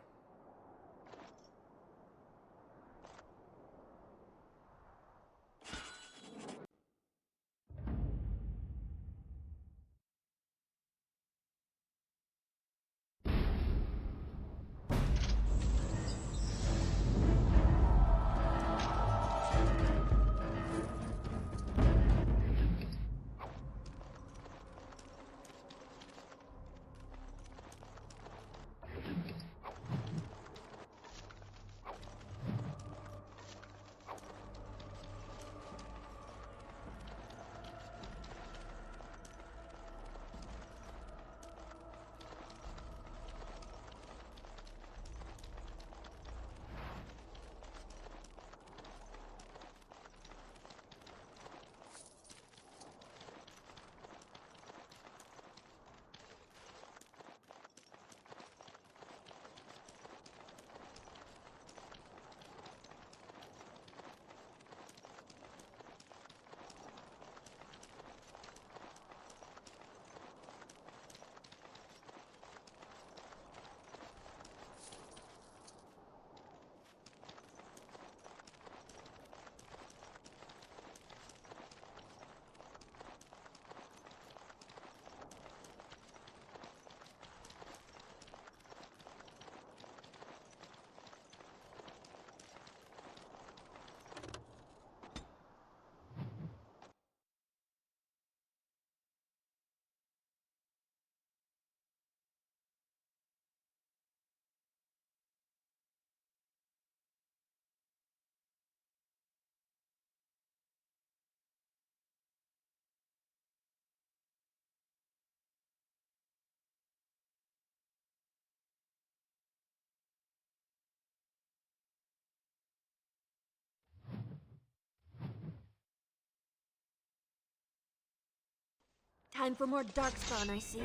Time for more darkspawn, I see.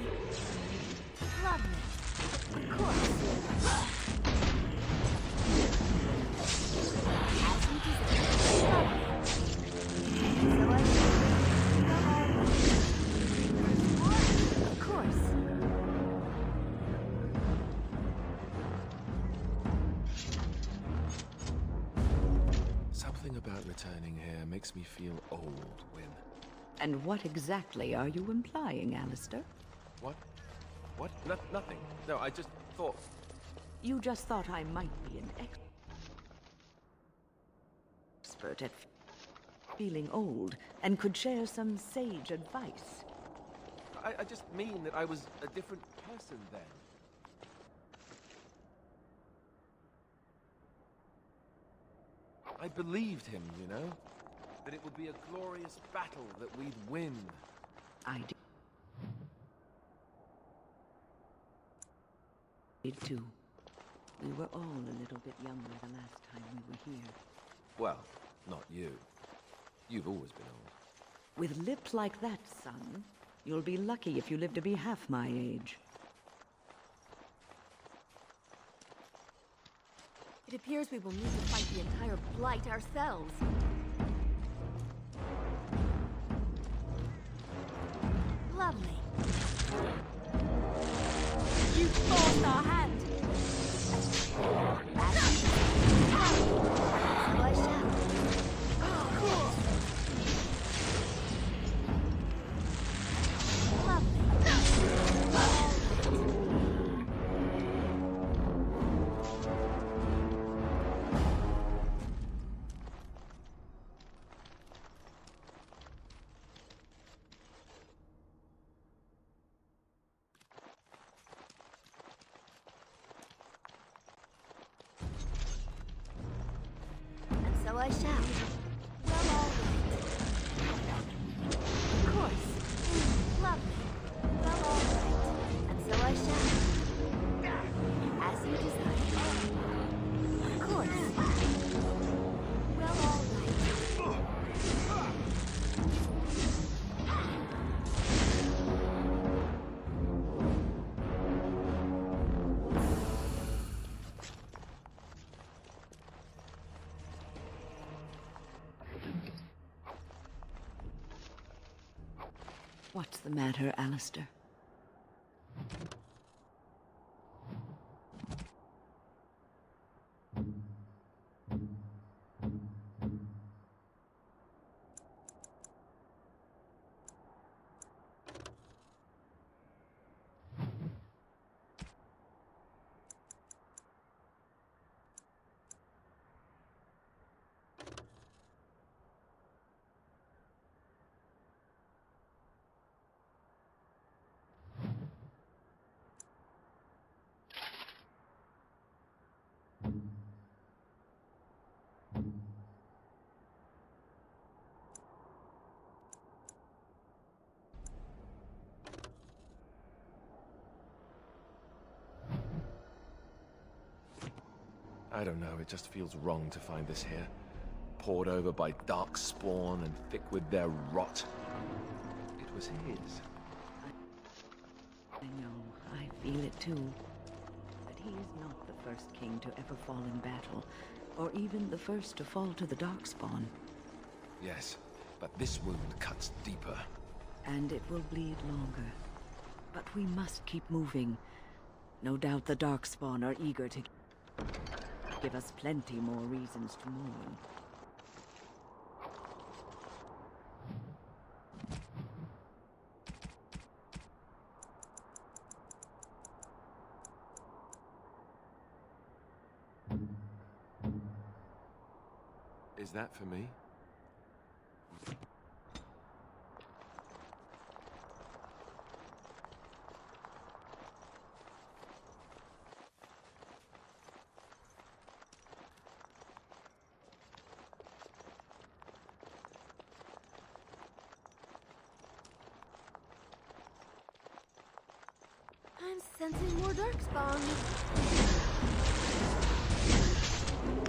Lovely. Of course. As you desire. So I of course. Something about returning here makes me feel old, Wynne. And what exactly are you implying, Alistair? What? What? Nothing. No, I just thought... You just thought I might be an expert at feeling old and could share some sage advice. I just mean that I was a different person then. I believed him, you know? That it would be a glorious battle that we'd win. I did too. We were all a little bit younger the last time we were here. Well, not you. You've always been old. With lips like that, son, you'll be lucky if you live to be half my age. It appears we will need to fight the entire Blight ourselves. Lovely. You forced our hand. So I shall. Cool. So I shall. Well, all right. Of course. Lovely. Well, all right. And so I shall. As you desire. Of course. Well, all right. What's the matter, Alistair? I don't know, it just feels wrong to find this here. Poured over by dark spawn and thick with their rot. It was his. I know, I feel it too. But he is not the first king to ever fall in battle, or even the first to fall to the Darkspawn. Yes, but this wound cuts deeper. And it will bleed longer. But we must keep moving. No doubt the Darkspawn are eager to give us plenty more reasons to mourn. Is that for me? I'm sensing more darkspawn.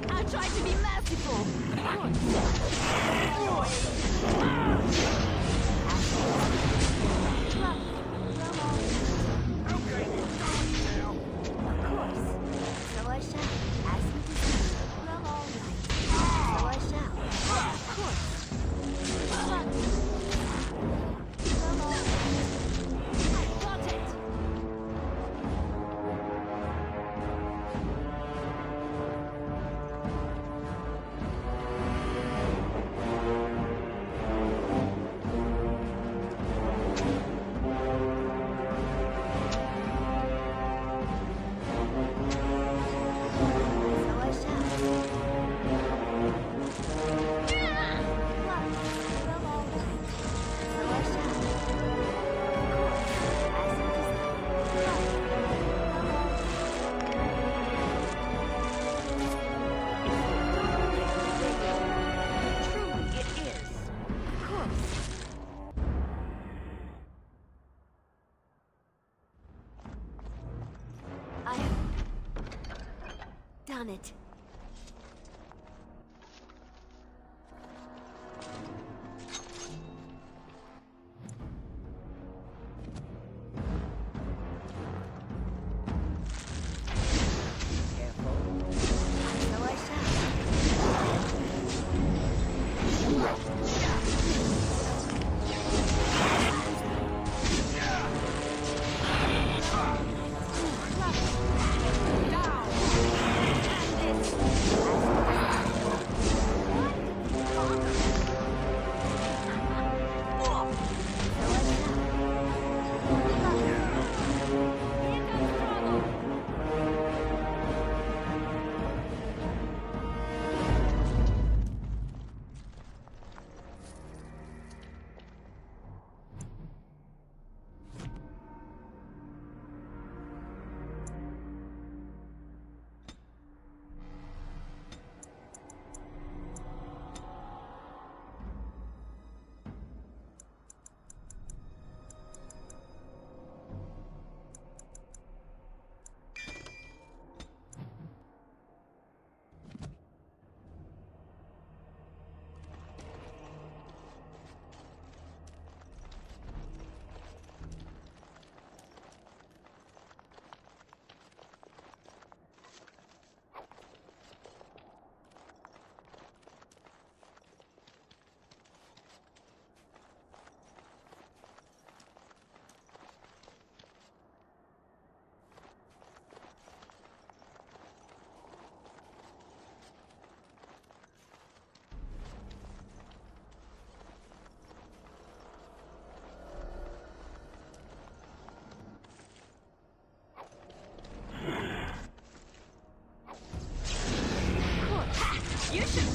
I tried to be merciful. Okay, now. Of course. So I shall. As you desire. Well, all right. So I shall. Of course. Well, all right. I got it. I have done it. So I shall.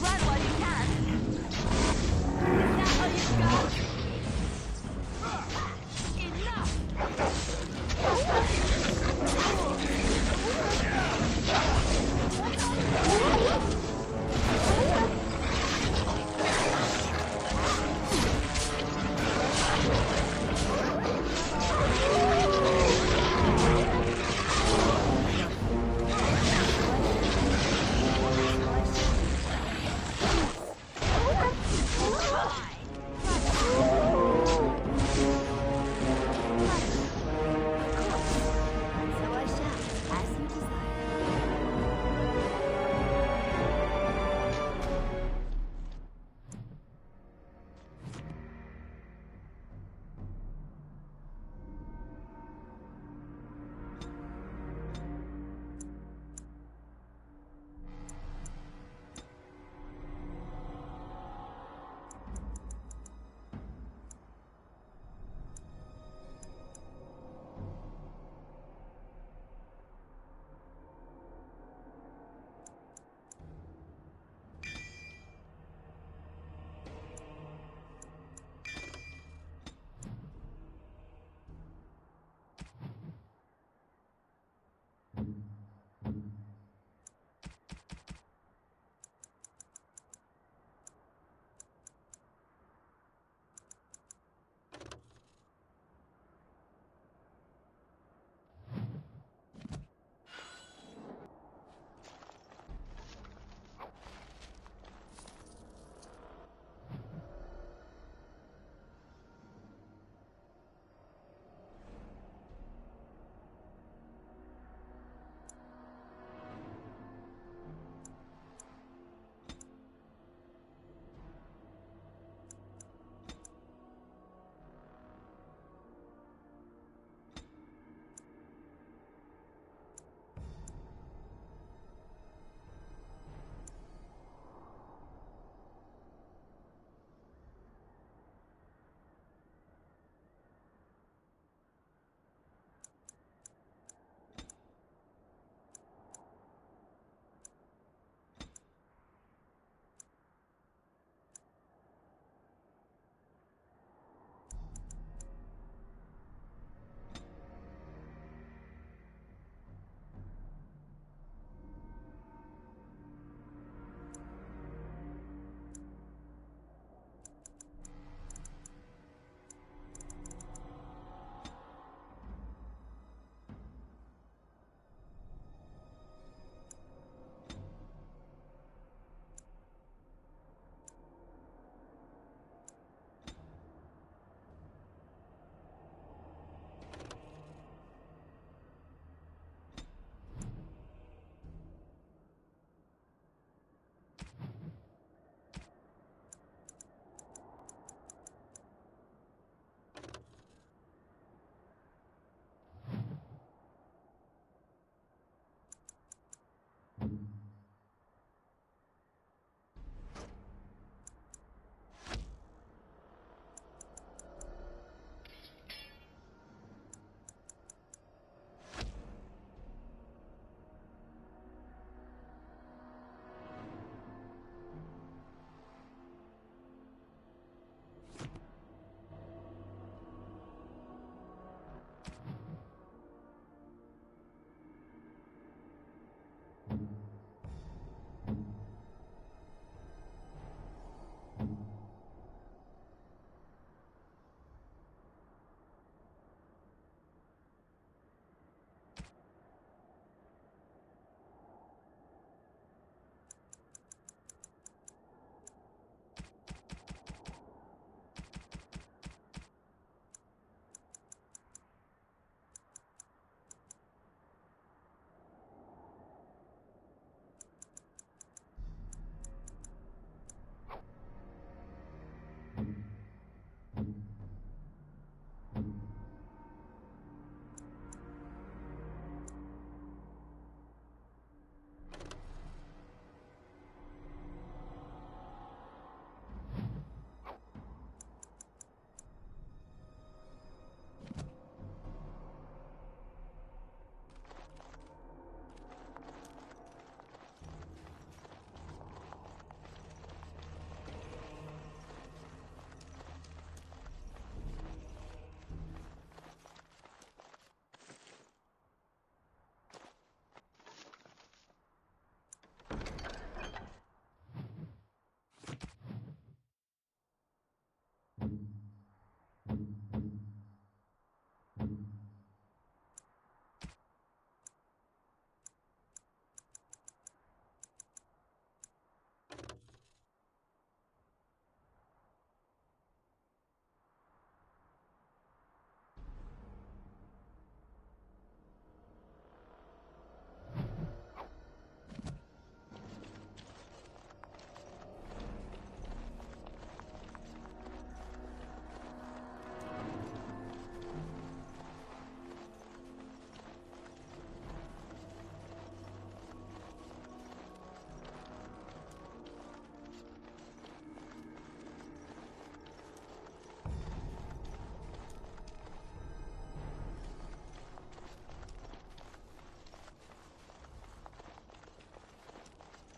Run while you can. Is that all you got? Enough!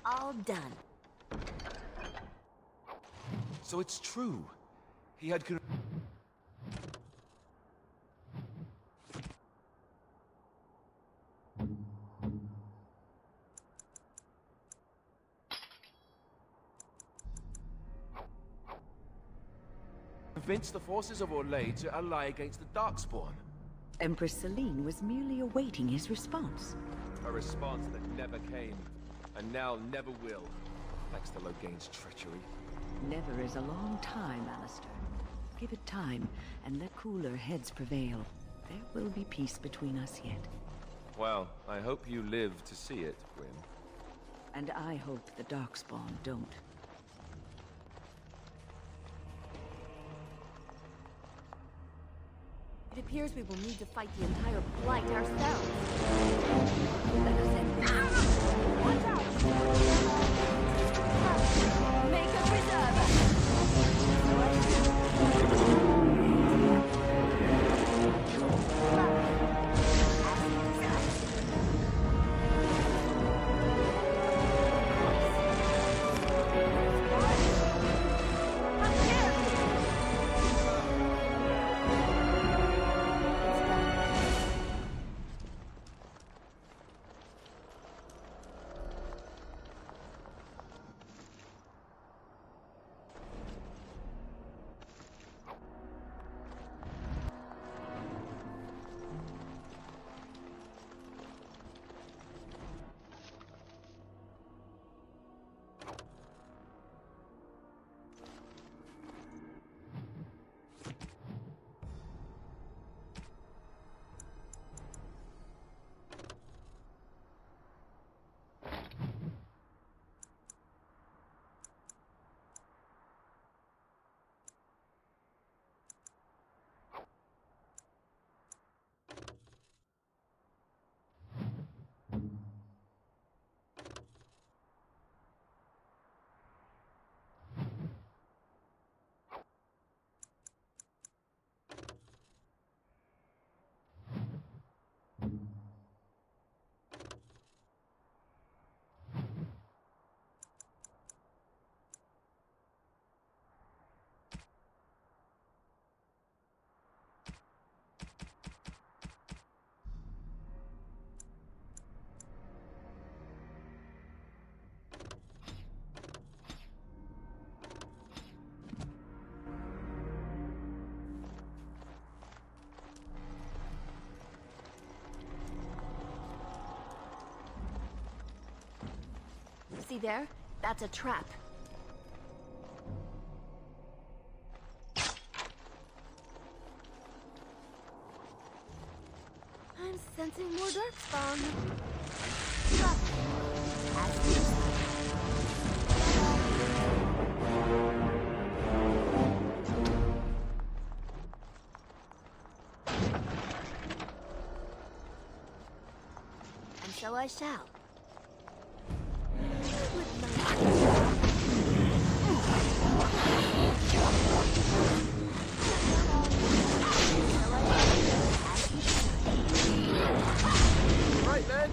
all done. So it's true. He had convinced the forces of Orlais to ally against the Darkspawn. Empress Celine was merely awaiting his response. A response that never came, and now never will, thanks to Loghain's treachery. Never is a long time, Alistair. Give it time, and let cooler heads prevail. There will be peace between us yet. Well, I hope you live to see it, Gwyn. And I hope the Darkspawn don't. It appears we will need to fight the entire Blight ourselves. Let us end this. Watch out! Make a reserve! See there? That's a trap. I'm sensing more Darkspawn. And so I shall. Right then.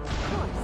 Of course.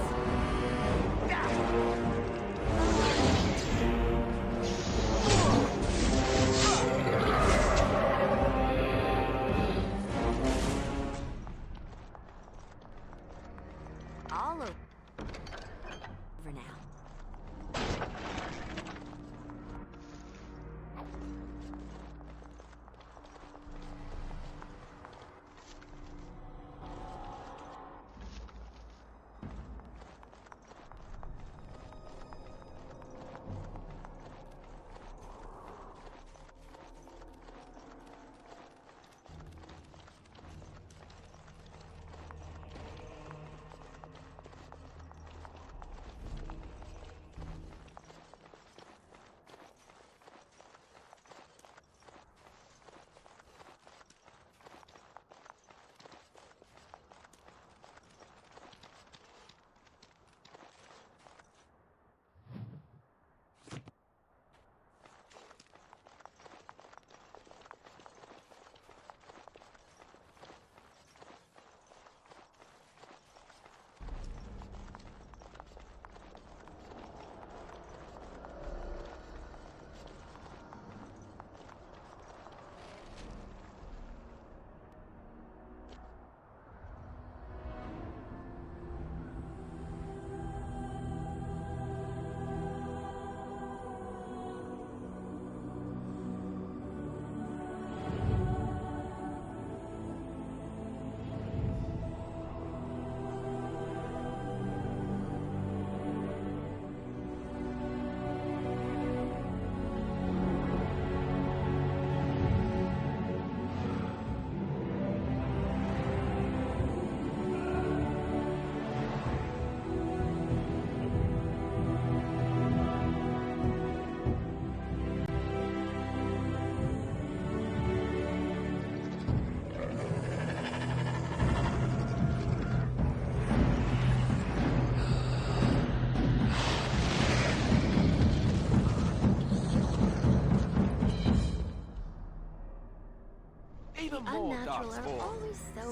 The unnatural are always so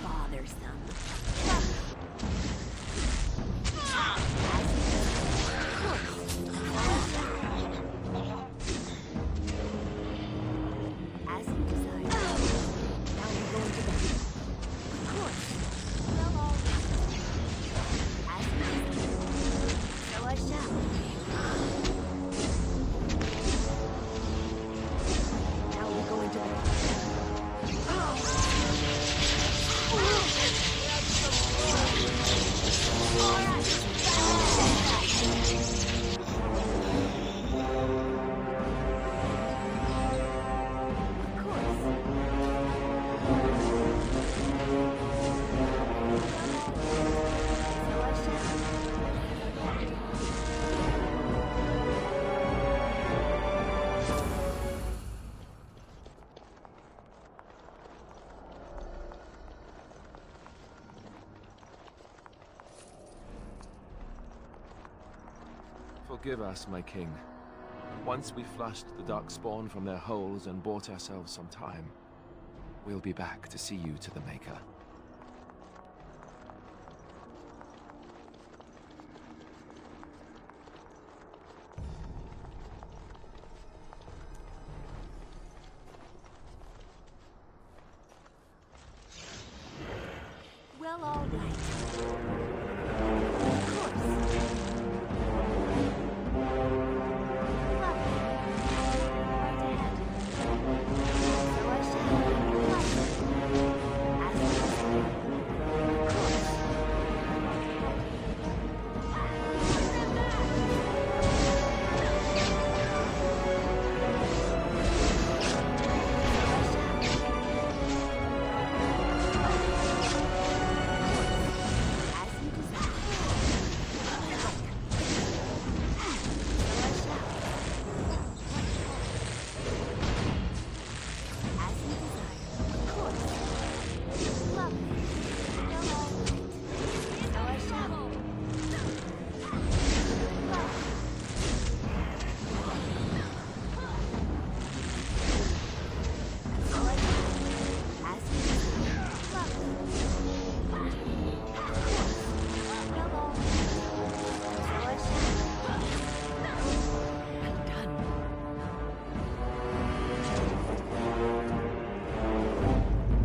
bothersome. As you desire. Now we're going to bed. Of course. Well, all right. As you desire. So I shall. Now we're going to bed. Forgive us, my king. Once we flushed the Darkspawn from their holes and bought ourselves some time, we'll be back to see you to the Maker. Well, all right.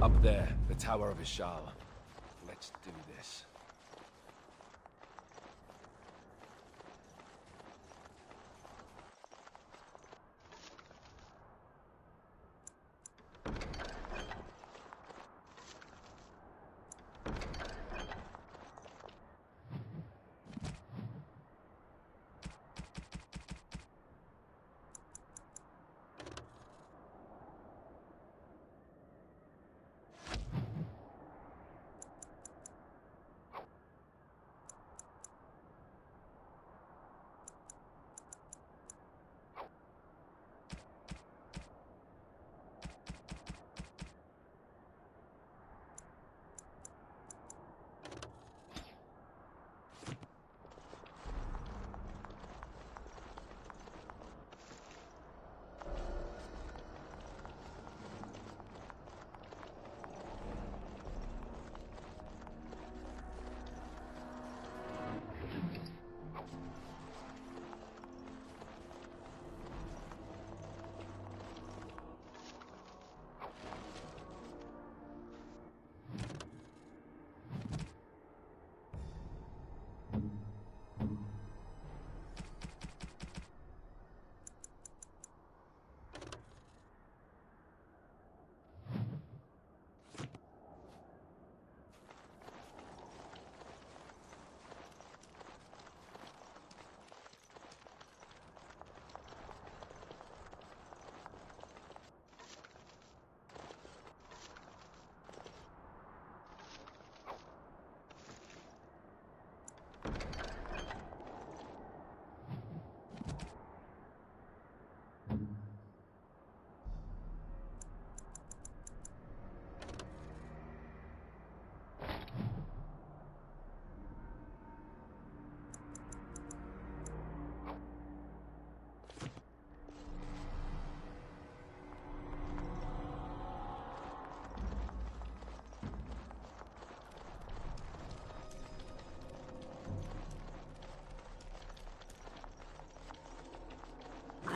Up there, the Tower of Ishal. Let's do this.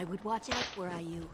I would watch out were I you.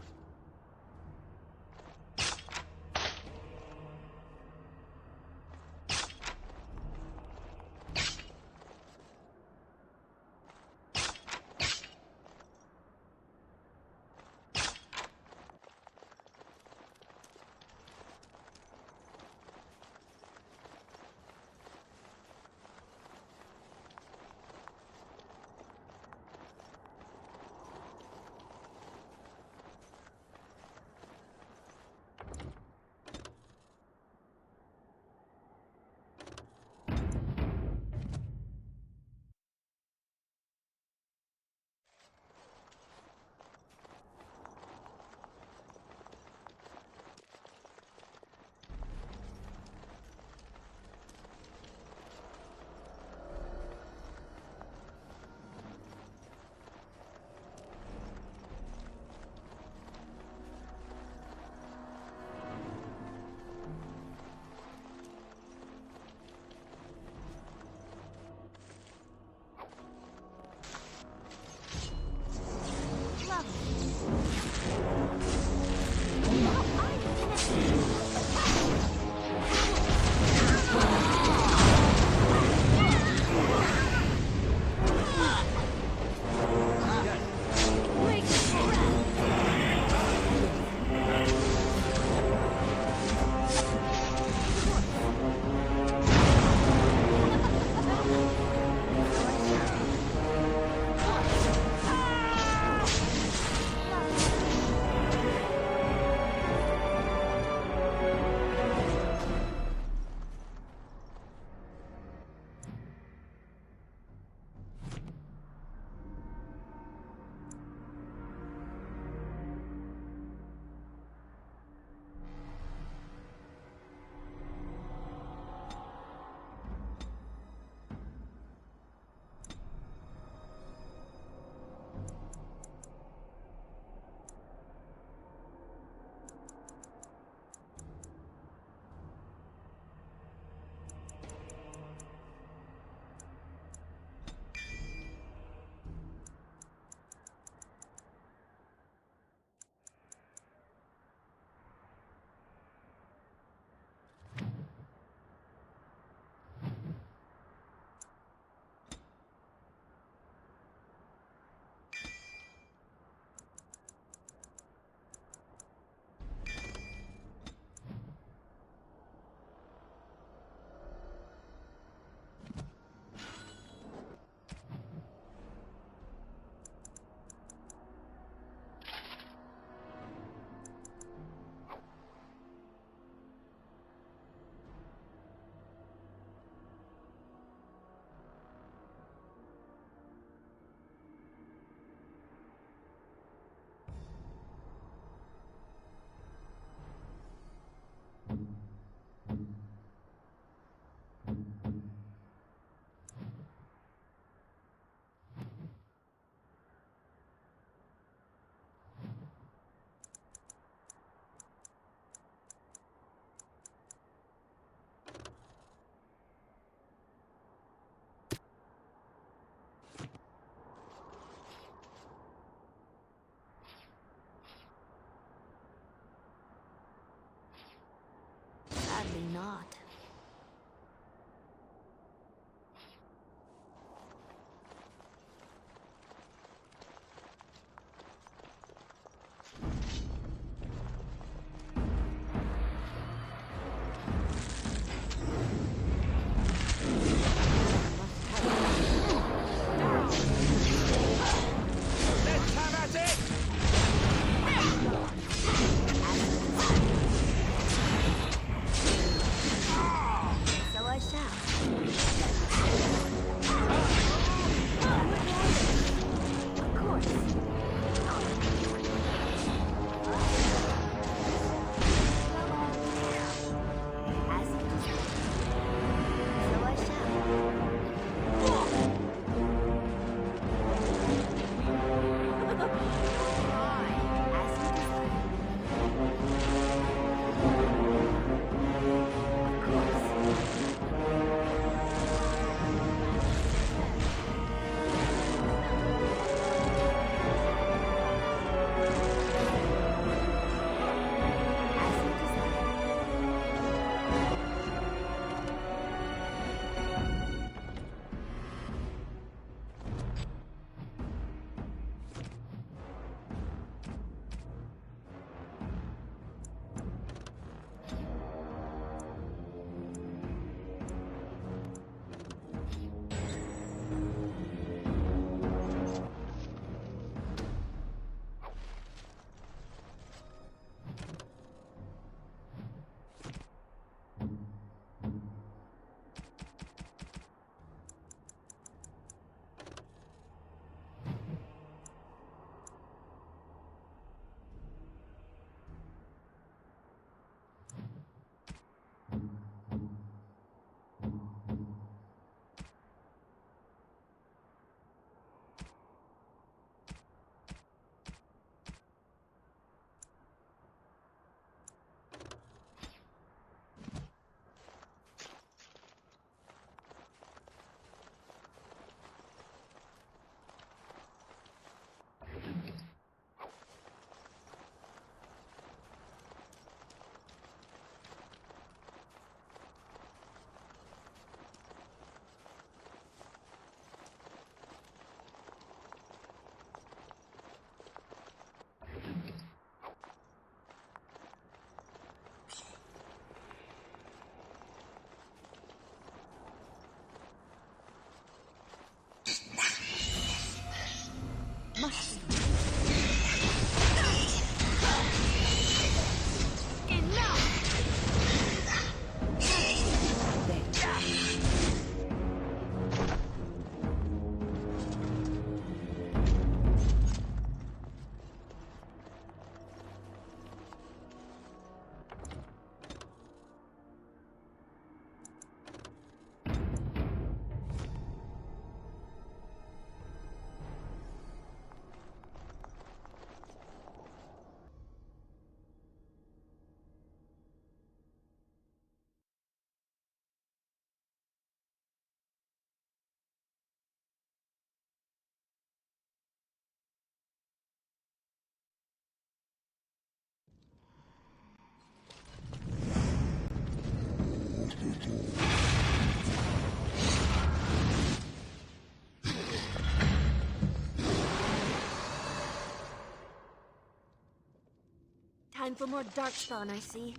Time for more darkspawn, I see.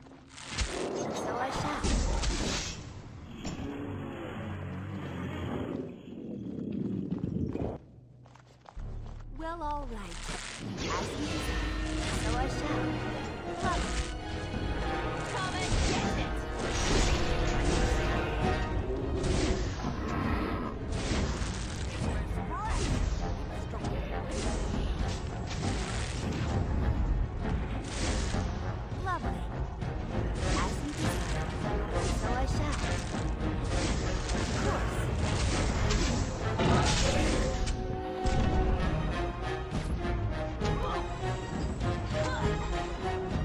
And so I shall. Well, all right. As you desire. So I shall. Love. Come and get it! Lovely. As you desire. So I shall. Of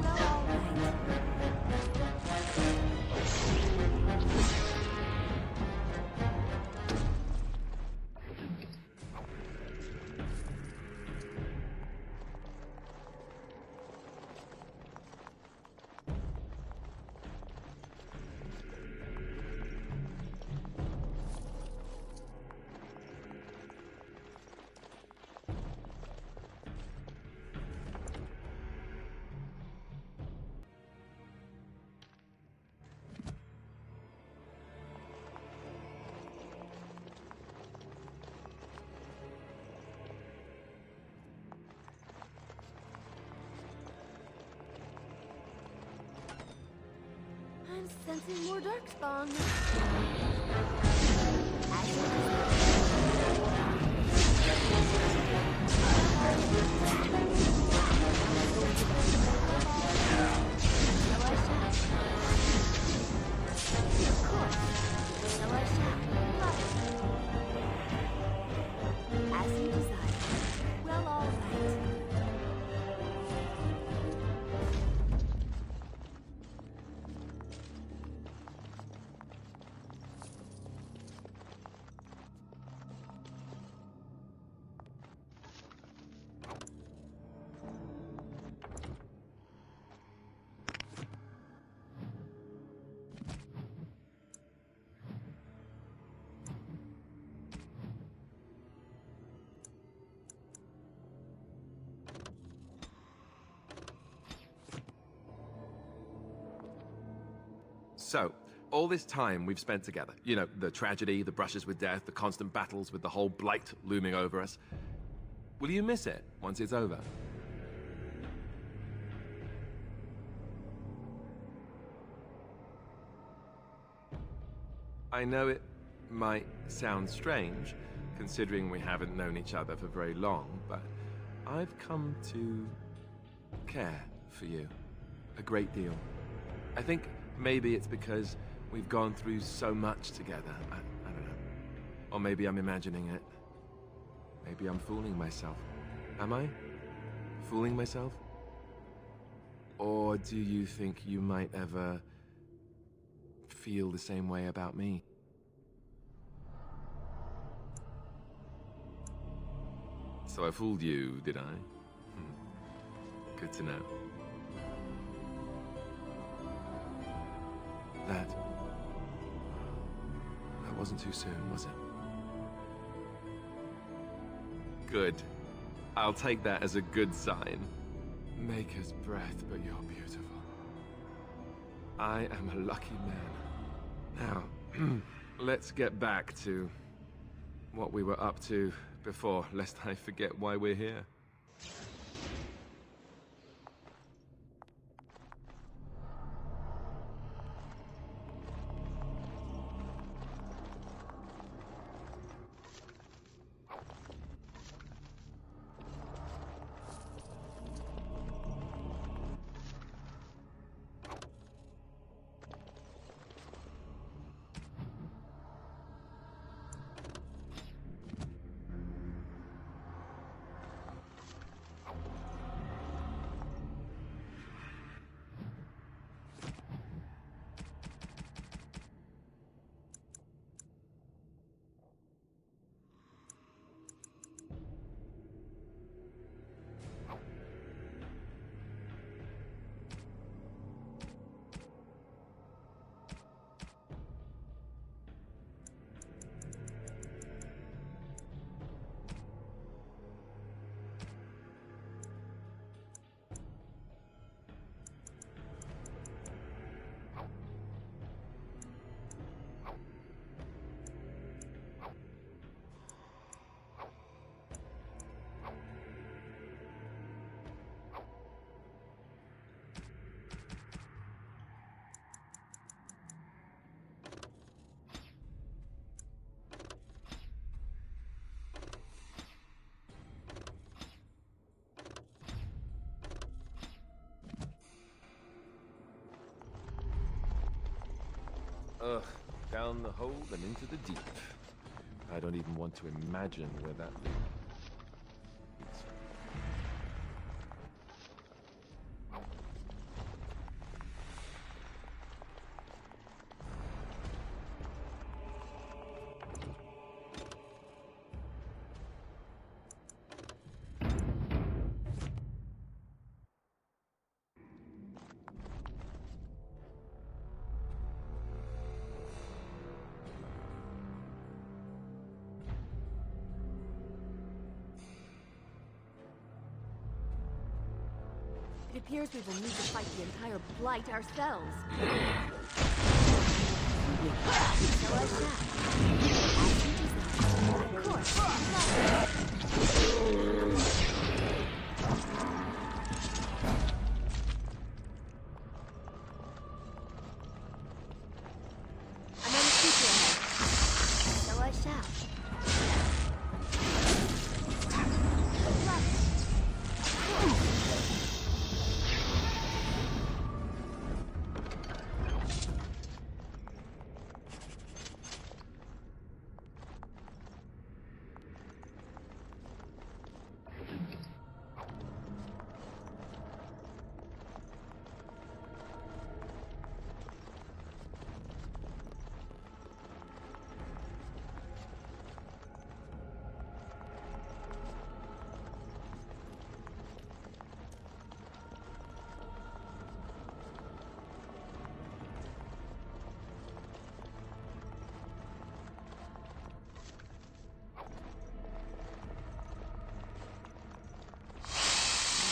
well, all right. I'm sensing more darkspawn. As you desire. Well, all right. So, all this time we've spent together, you know, the tragedy, the brushes with death, the constant battles with the whole blight looming over us. Will you miss it once it's over? I know it might sound strange, considering we haven't known each other for very long, but I've come to care for you a great deal. I think maybe it's because we've gone through so much together. I don't know. Or maybe I'm imagining it. Maybe I'm fooling myself. Am I? Fooling myself? Or do you think you might ever feel the same way about me? So I fooled you, did I? Good to know. That wasn't too soon, was it? Good. I'll take that as a good sign. Maker's breath, but you're beautiful. I am a lucky man. Now, let's get back to what we were up to before, lest I forget why we're here. Down the hole and into the deep. I don't even want to imagine where that leads. It appears we will need to fight the entire blight ourselves. So I shall. As you desire. Of course. Another creature ahead. So I shall.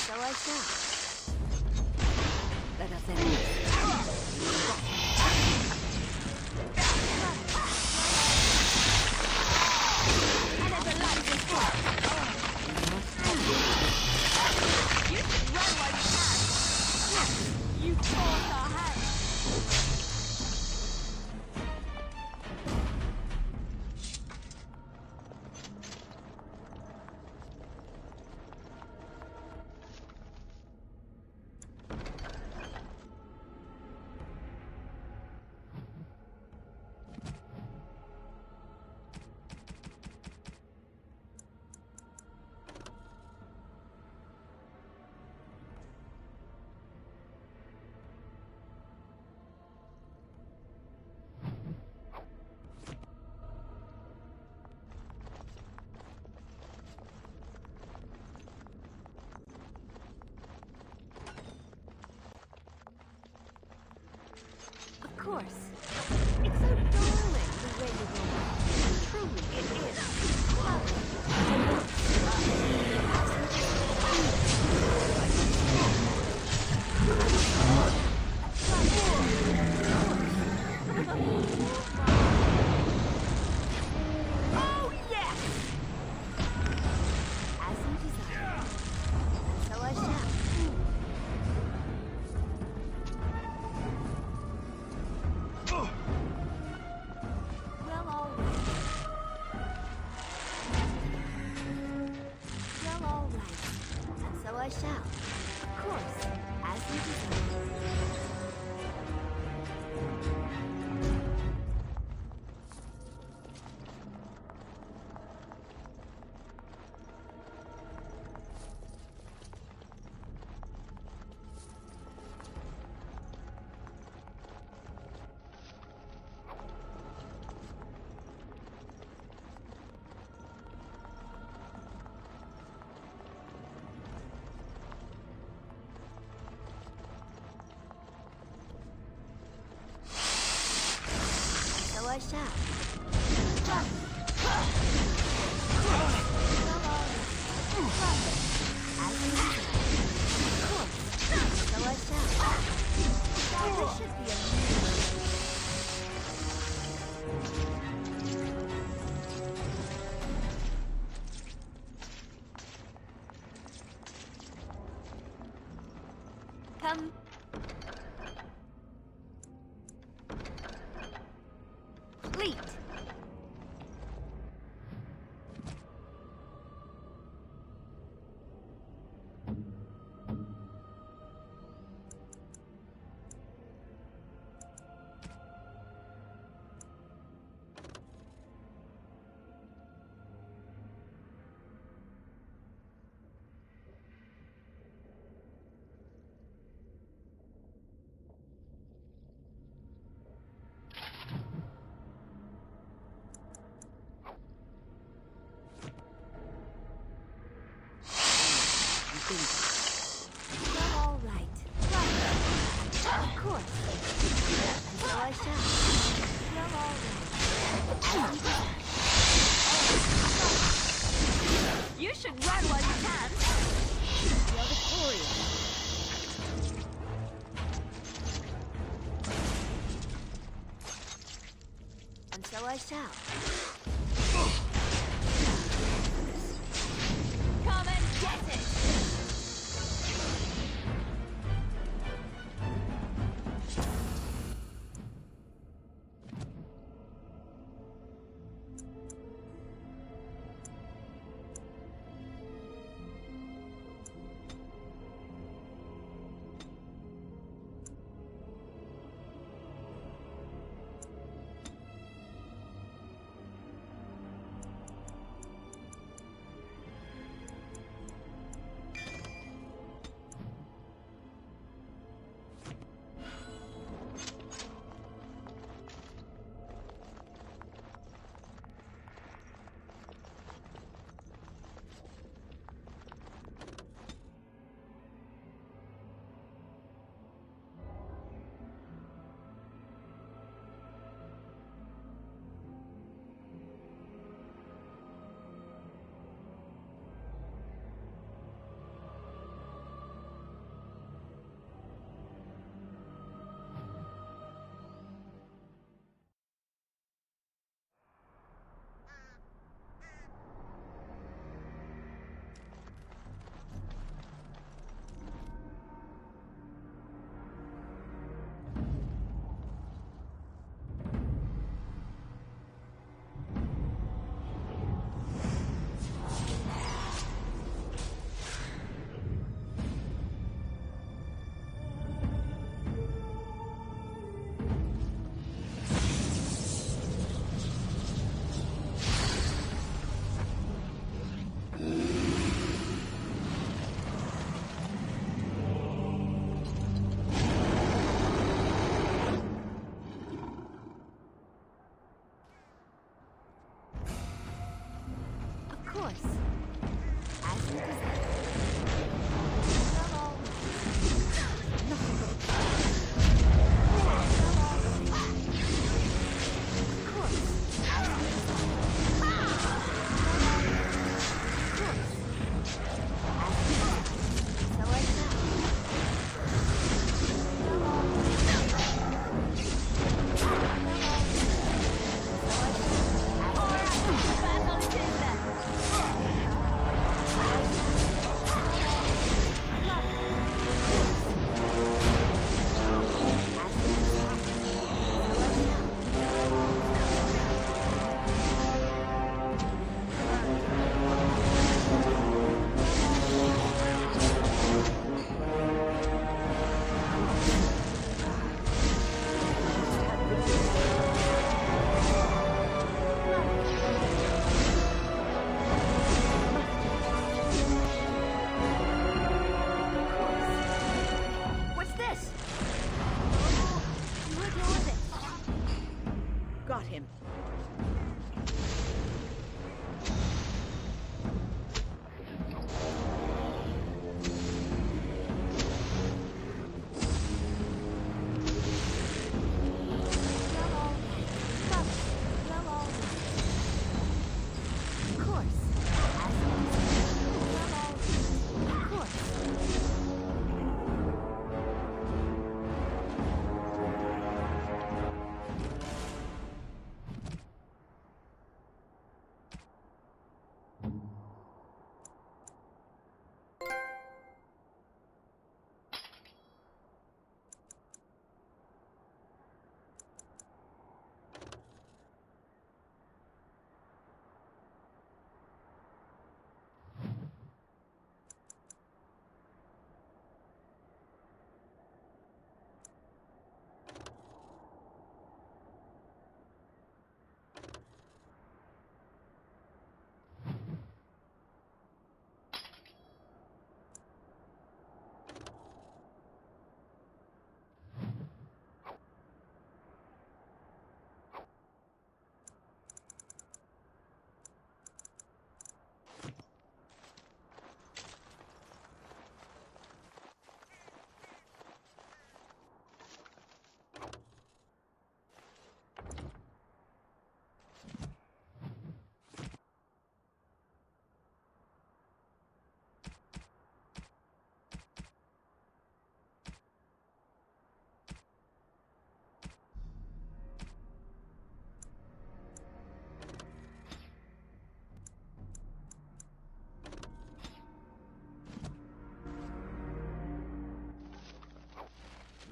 So I shall. Let us end this. Another life is gone. You can run while you can. Yes, you forced our hands. Of course. It's so darling the way you go on. Truly, it is. Oh, yes! As you desire. And so I shall. Well, all right. Well, all right. And so I shall. Of course, as you desire. So I shall. So I shall. There should be a Come. Complete. I shall. Come and get it!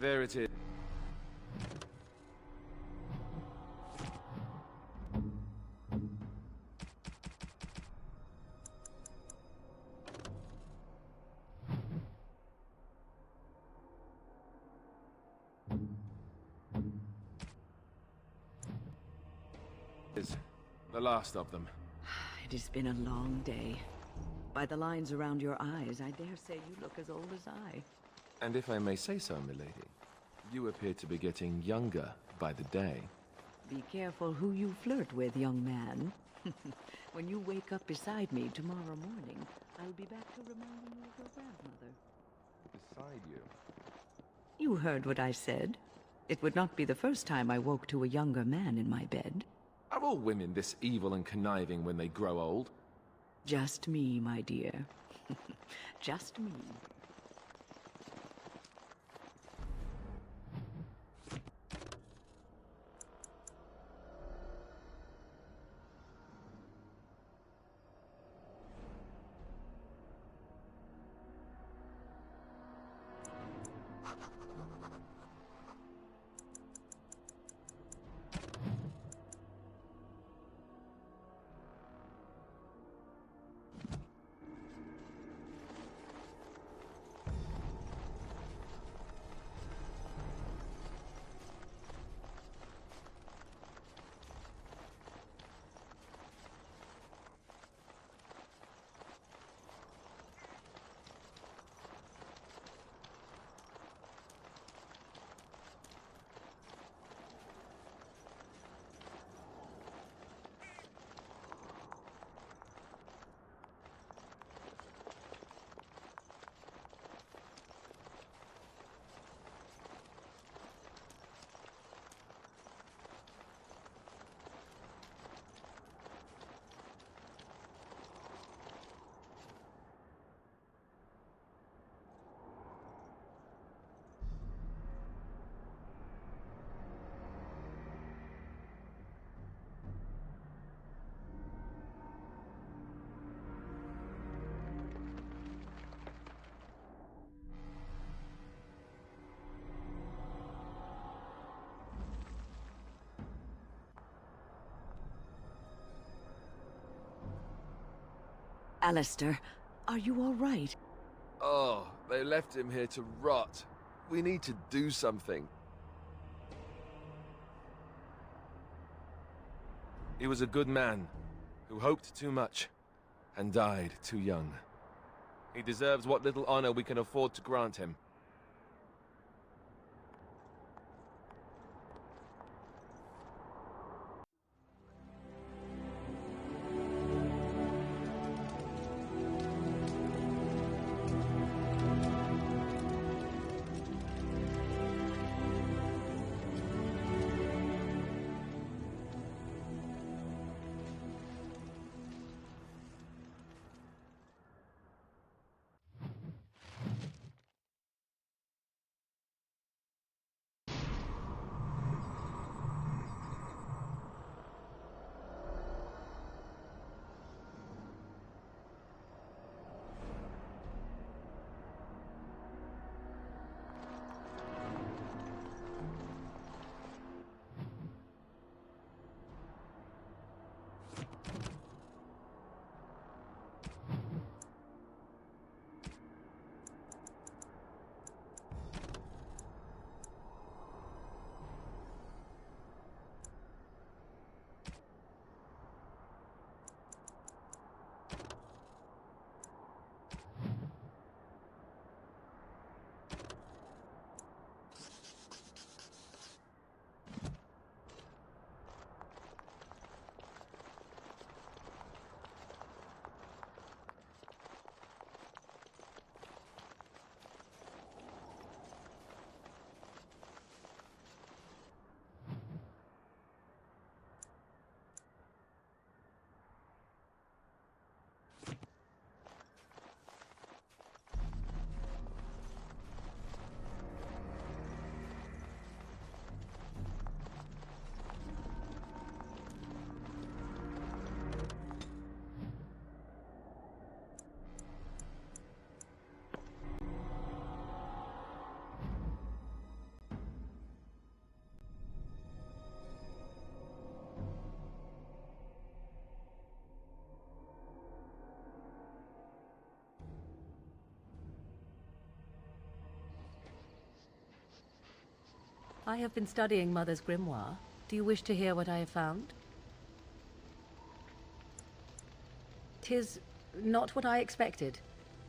There it is. Is the last of them. It has been a long day. By the lines around your eyes, I dare say you look as old as I. And if I may say so, milady, you appear to be getting younger by the day. Be careful who you flirt with, young man. When you wake up beside me tomorrow morning, I'll be back to reminding you of your grandmother. Beside you? You heard what I said. It would not be the first time I woke to a younger man in my bed. Are all women this evil and conniving when they grow old? Just me, my dear. Just me. Alistair, are you all right? Oh, they left him here to rot. We need to do something. He was a good man who hoped too much and died too young. He deserves what little honor we can afford to grant him. I have been studying Mother's grimoire. Do you wish to hear what I have found? 'Tis not what I expected.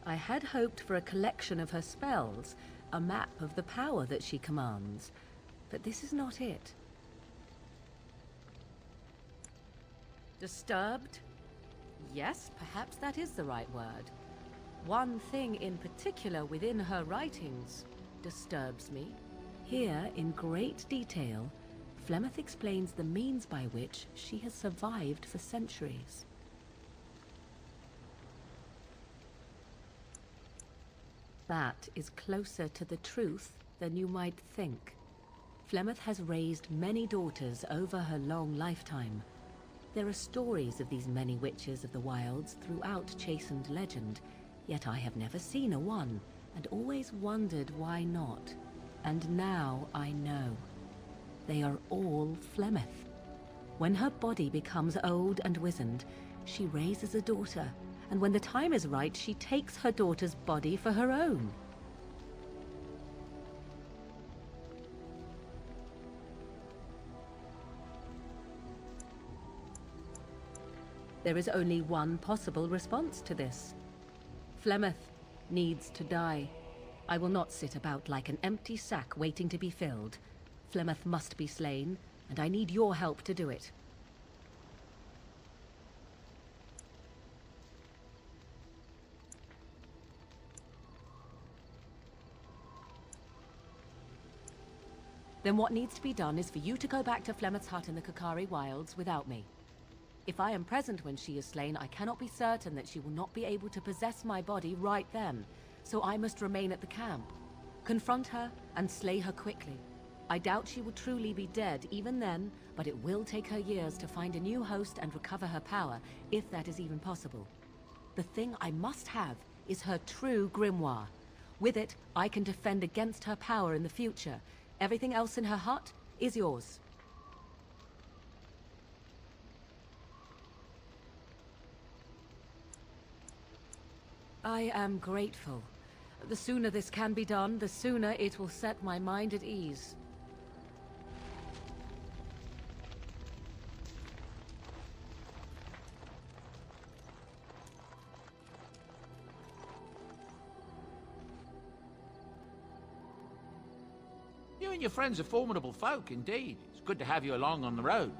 I had hoped for a collection of her spells, a map of the power that she commands. But this is not it. Disturbed? Yes, perhaps that is the right word. One thing in particular within her writings disturbs me. Here, in great detail, Flemeth explains the means by which she has survived for centuries. That is closer to the truth than you might think. Flemeth has raised many daughters over her long lifetime. There are stories of these many witches of the wilds throughout chastened legend, yet I have never seen a one, and always wondered why not. And now I know. They are all Flemeth. When her body becomes old and wizened, she raises a daughter, and when the time is right, she takes her daughter's body for her own. There is only one possible response to this. Flemeth needs to die. I will not sit about like an empty sack waiting to be filled. Flemeth must be slain, and I need your help to do it. Then what needs to be done is for you to go back to Flemeth's hut in the Kakari Wilds without me. If I am present when she is slain, I cannot be certain that she will not be able to possess my body right then, so I must remain at the camp. Confront her and slay her quickly. I doubt she will truly be dead even then, but it will take her years to find a new host and recover her power, if that is even possible. The thing I must have is her true grimoire. With it, I can defend against her power in the future. Everything else in her hut is yours. I am grateful. The sooner this can be done, the sooner it will set my mind at ease. You and your friends are formidable folk, indeed. It's good to have you along on the road.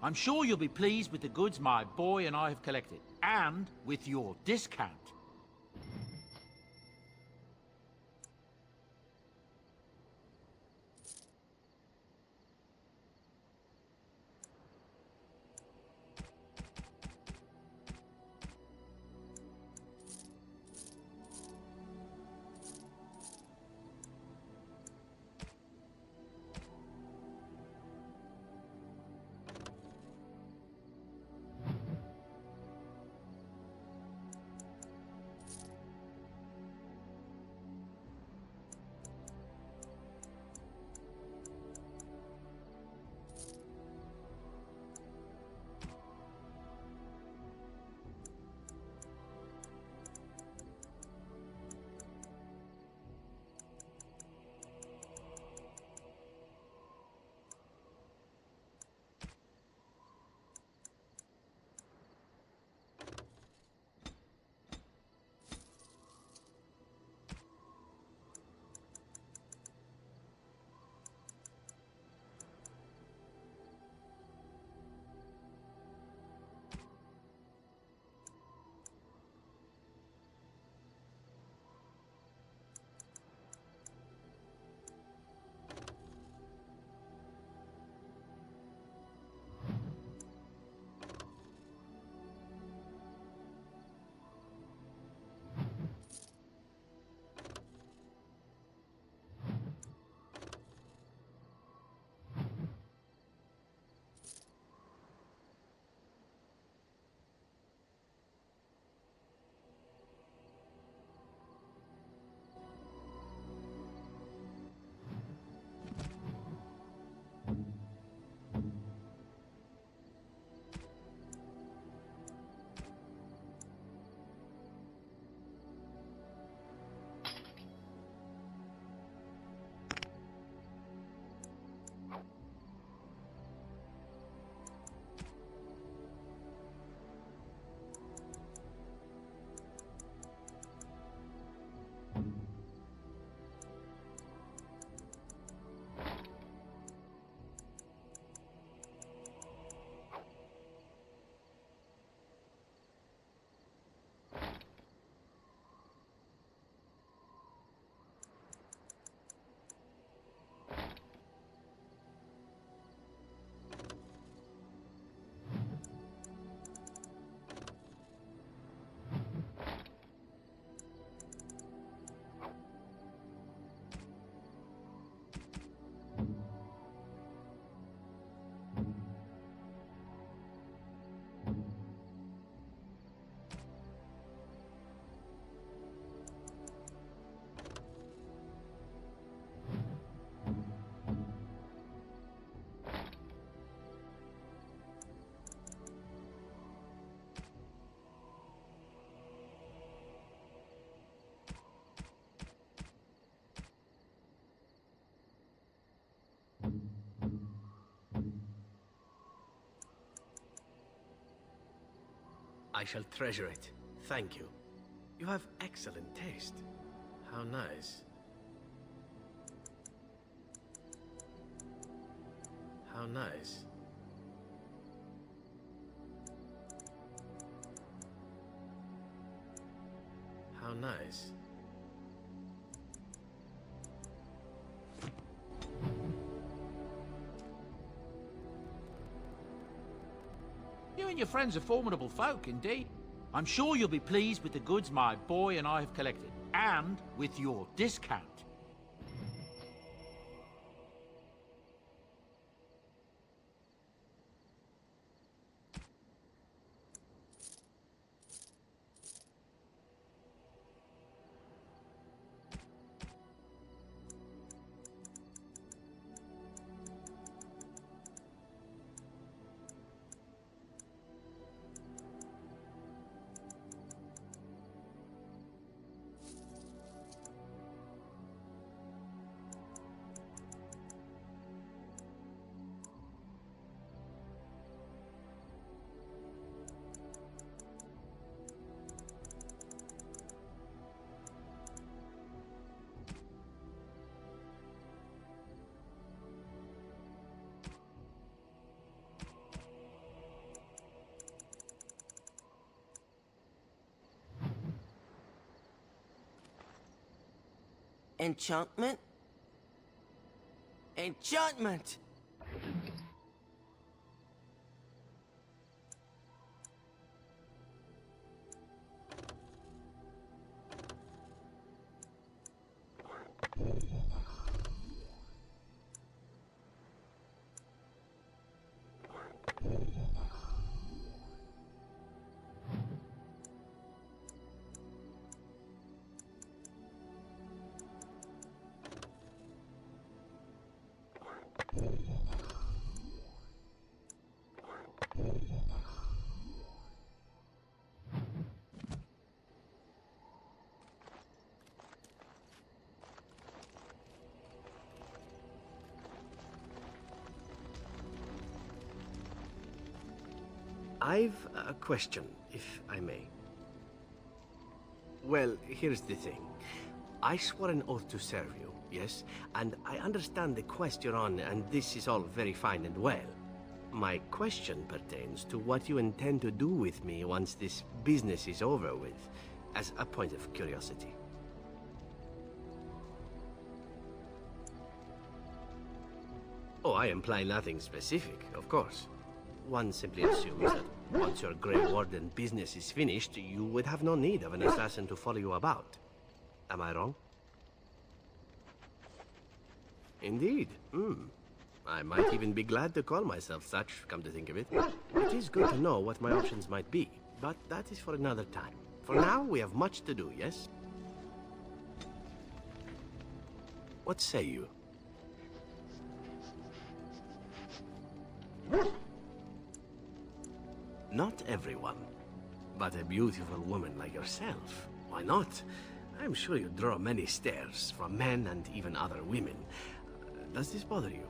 I'm sure you'll be pleased with the goods my boy and I have collected, and with your discount. shall treasure it. Thank you. You have excellent taste. How nice. How nice. How nice. You and your friends are formidable folk, indeed. I'm sure you'll be pleased with the goods my boy and I have collected, and with your discount. Enchantment? Enchantment! I've a question, if I may. Well, here's the thing. I swore an oath to serve you, yes? And I understand the quest you're on, and this is all very fine and well. My question pertains to what you intend to do with me once this business is over with, as a point of curiosity. Oh, I imply nothing specific, of course. One simply assumes that once your Grey Warden business is finished, you would have no need of an assassin to follow you about. Am I wrong? Indeed. I might even be glad to call myself such, come to think of it. It is good to know what my options might be, but that is for another time. For now, we have much to do, yes? What say you? Not everyone, but a beautiful woman like yourself. Why not? I'm sure you draw many stares from men and even other women. Does this bother you?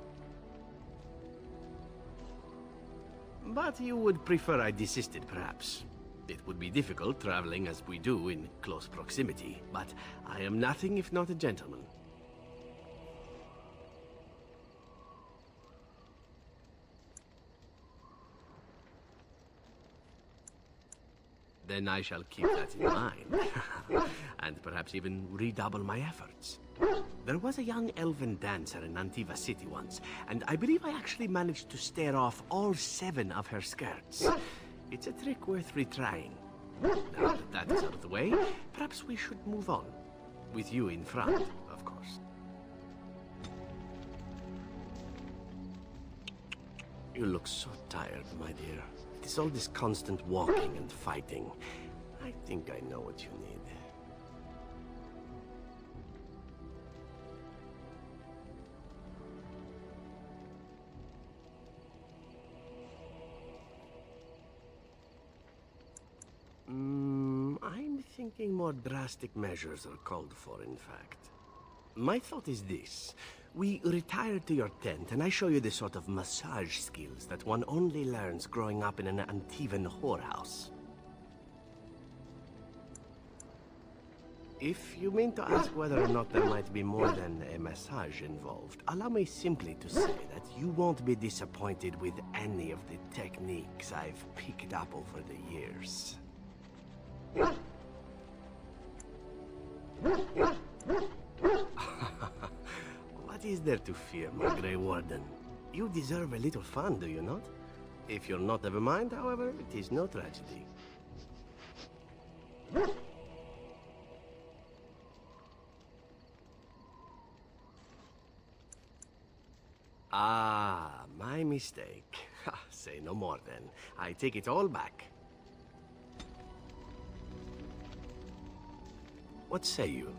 But you would prefer I desisted, perhaps. It would be difficult traveling as we do in close proximity, but I am nothing if not a gentleman. Then I shall keep that in mind, and perhaps even redouble my efforts. There was a young elven dancer in Antiva City once, and I believe I actually managed to stare off all 7 of her skirts. It's a trick worth retrying. Now that that is out of the way, perhaps we should move on. With you in front, of course. You look so tired, my dear. It is all this constant walking and fighting. I think I know what you need. I'm thinking more drastic measures are called for, in fact. My thought is this. We retire to your tent, and I show you the sort of massage skills that one only learns growing up in an Antivan whorehouse. If you mean to ask whether or not there might be more than a massage involved, allow me simply to say that you won't be disappointed with any of the techniques I've picked up over the years. What is there to fear, my Grey Warden? You deserve a little fun, do you not? If you're not of a mind, however, it is no tragedy. Ah, my mistake. Say no more then. I take it all back. What say you?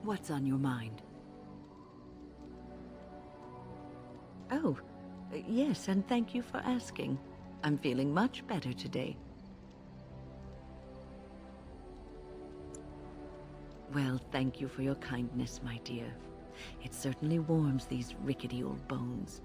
What's on your mind? Oh, yes, and thank you for asking. I'm feeling much better today. Well, thank you for your kindness, my dear. It certainly warms these rickety old bones.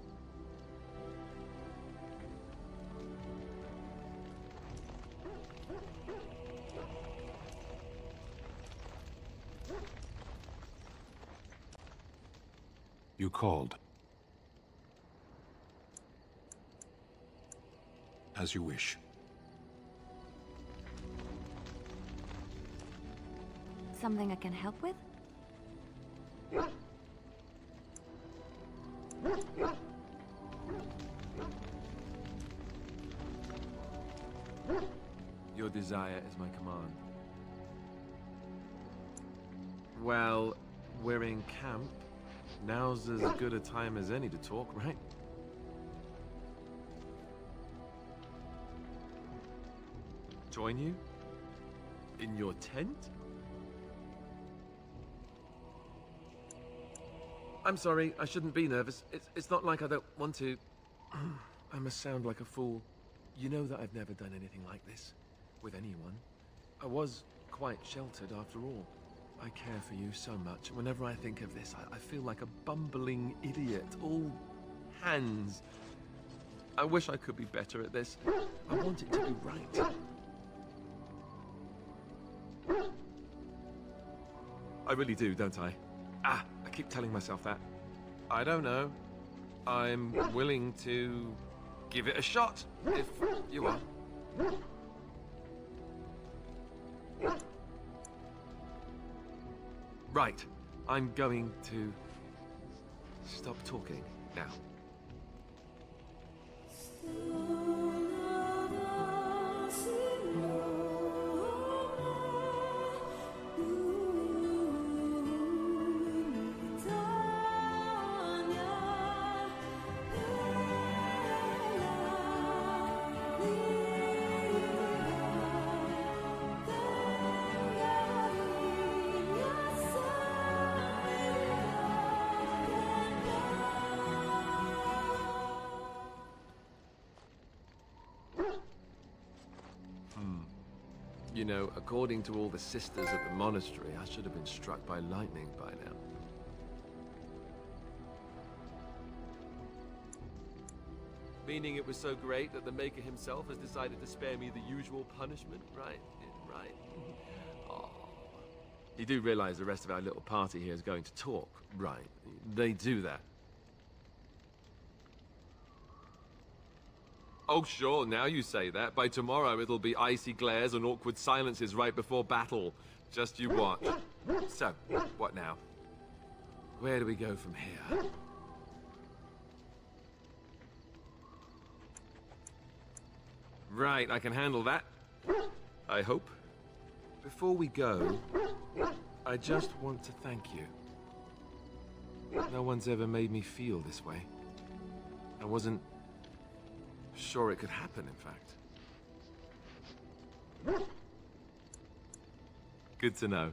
You called. As you wish. Something I can help with? Your desire is my command. Well, we're in camp. Now's as good a time as any to talk, right? Join you? In your tent? I'm sorry, I shouldn't be nervous. It's not like I don't want to. I must sound like a fool. You know that I've never done anything like this with anyone. I was quite sheltered after all. I care for you so much. Whenever I think of this, I feel like a bumbling idiot. All hands. I wish I could be better at this. I want it to be right. I really do, don't I? I keep telling myself that. I don't know. I'm willing to give it a shot, if you are. Right. I'm going to stop talking now. You know, according to all the sisters at the monastery, I should have been struck by lightning by now. Meaning it was so great that the Maker himself has decided to spare me the usual punishment, right? Right. Oh. You do realize the rest of our little party here is going to talk, right? They do that. Oh, sure, now you say that. By tomorrow, it'll be icy glares and awkward silences right before battle. Just you watch. So, what now? Where do we go from here? Right, I can handle that. I hope. Before we go, I just want to thank you. No one's ever made me feel this way. I wasn't sure it could happen, in fact. Good to know.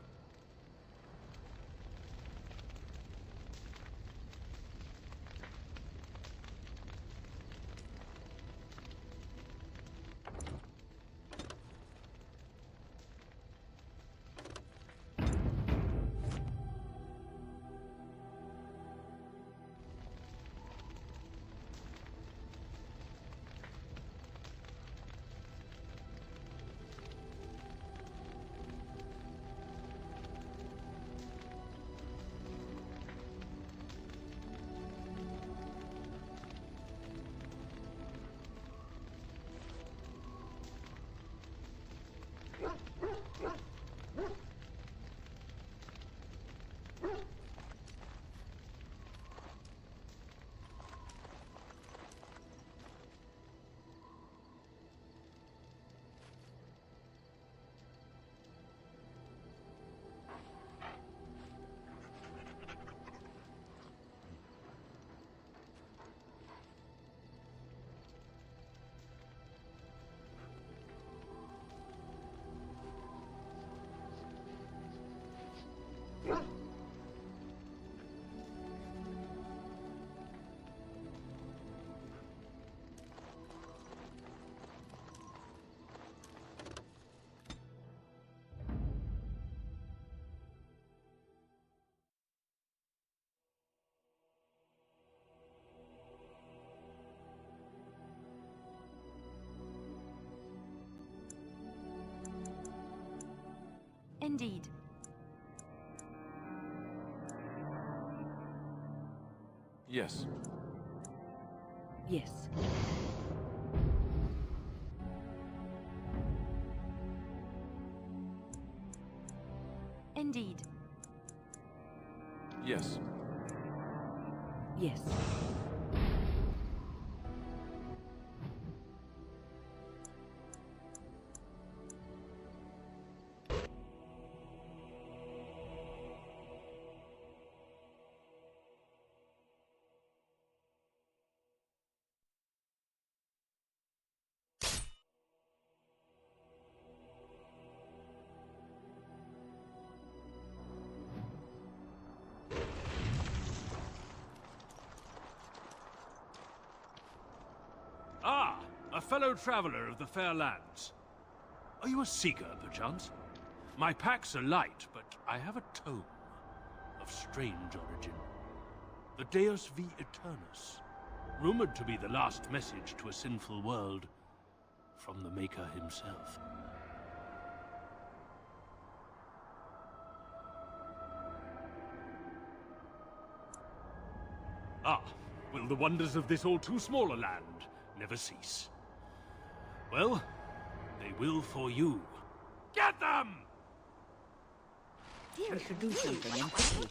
Indeed. Yes. Yes. Indeed. Yes. Yes. Ah, a fellow traveler of the fair lands. Are you a seeker, perchance? My packs are light, but I have a tome of strange origin. The Deus V Eternus, rumored to be the last message to a sinful world from the Maker himself. Ah, will the wonders of this all-too-small a land never cease? Well, they will for you. Get them! We should do something and quickly.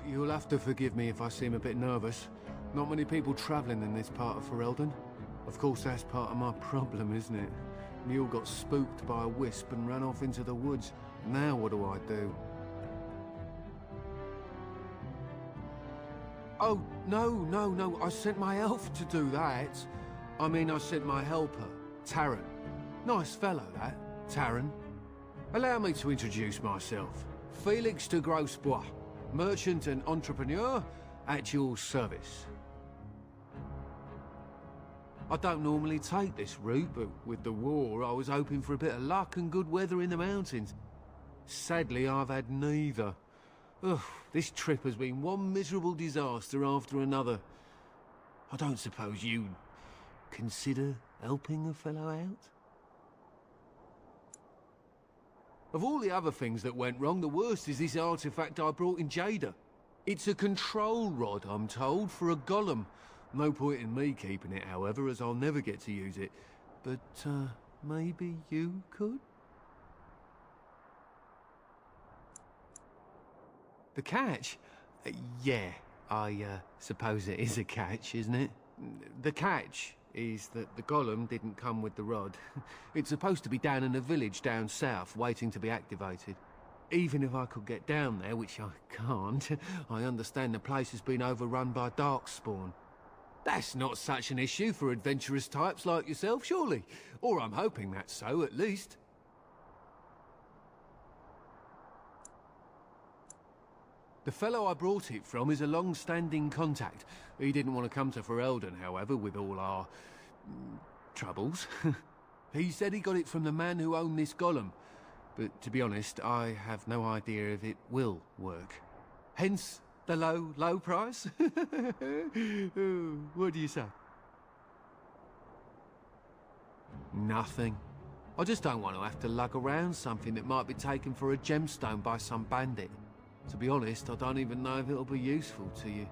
You'll have to forgive me if I seem a bit nervous. Not many people traveling in this part of Ferelden. Of course, that's part of my problem, isn't it? Mule got spooked by a wisp and ran off into the woods. Now what do I do? Oh, no, I sent my elf to do that. I mean, I sent my helper, Taran. Nice fellow, that, Taran. Allow me to introduce myself. Felix de Grosbois, merchant and entrepreneur at your service. I don't normally take this route, but with the war, I was hoping for a bit of luck and good weather in the mountains. Sadly, I've had neither. Ugh, this trip has been one miserable disaster after another. I don't suppose you'd consider helping a fellow out? Of all the other things that went wrong, the worst is this artifact I brought in Jada. It's a control rod, I'm told, for a golem. No point in me keeping it, however, as I'll never get to use it. But, maybe you could? The catch? Yeah, I suppose it is a catch, isn't it? The catch is that the golem didn't come with the rod. It's supposed to be down in a village down south, waiting to be activated. Even if I could get down there, which I can't, I understand the place has been overrun by darkspawn. That's not such an issue for adventurous types like yourself, surely? Or I'm hoping that's so, at least. The fellow I brought it from is a long-standing contact. He didn't want to come to Ferelden, however, with all our... troubles. He said he got it from the man who owned this golem. But to be honest, I have no idea if it will work. Hence the low price? What do you say? Nothing. I just don't want to have to lug around something that might be taken for a gemstone by some bandit. To be honest, I don't even know if it'll be useful to you.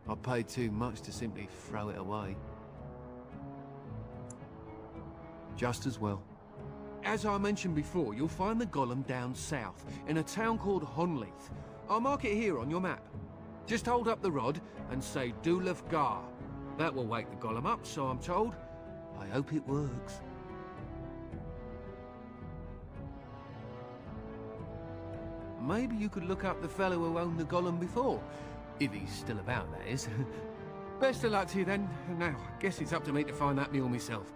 I paid too much to simply throw it away. Just as well. As I mentioned before, you'll find the golem down south, in a town called Honleith. I'll mark it here on your map. Just hold up the rod and say Dulaf Gar. That will wake the golem up, so I'm told. I hope it works. Maybe you could look up the fellow who owned the golem before. If he's still about, that is. Best of luck to you then. Now, I guess it's up to me to find that mule myself.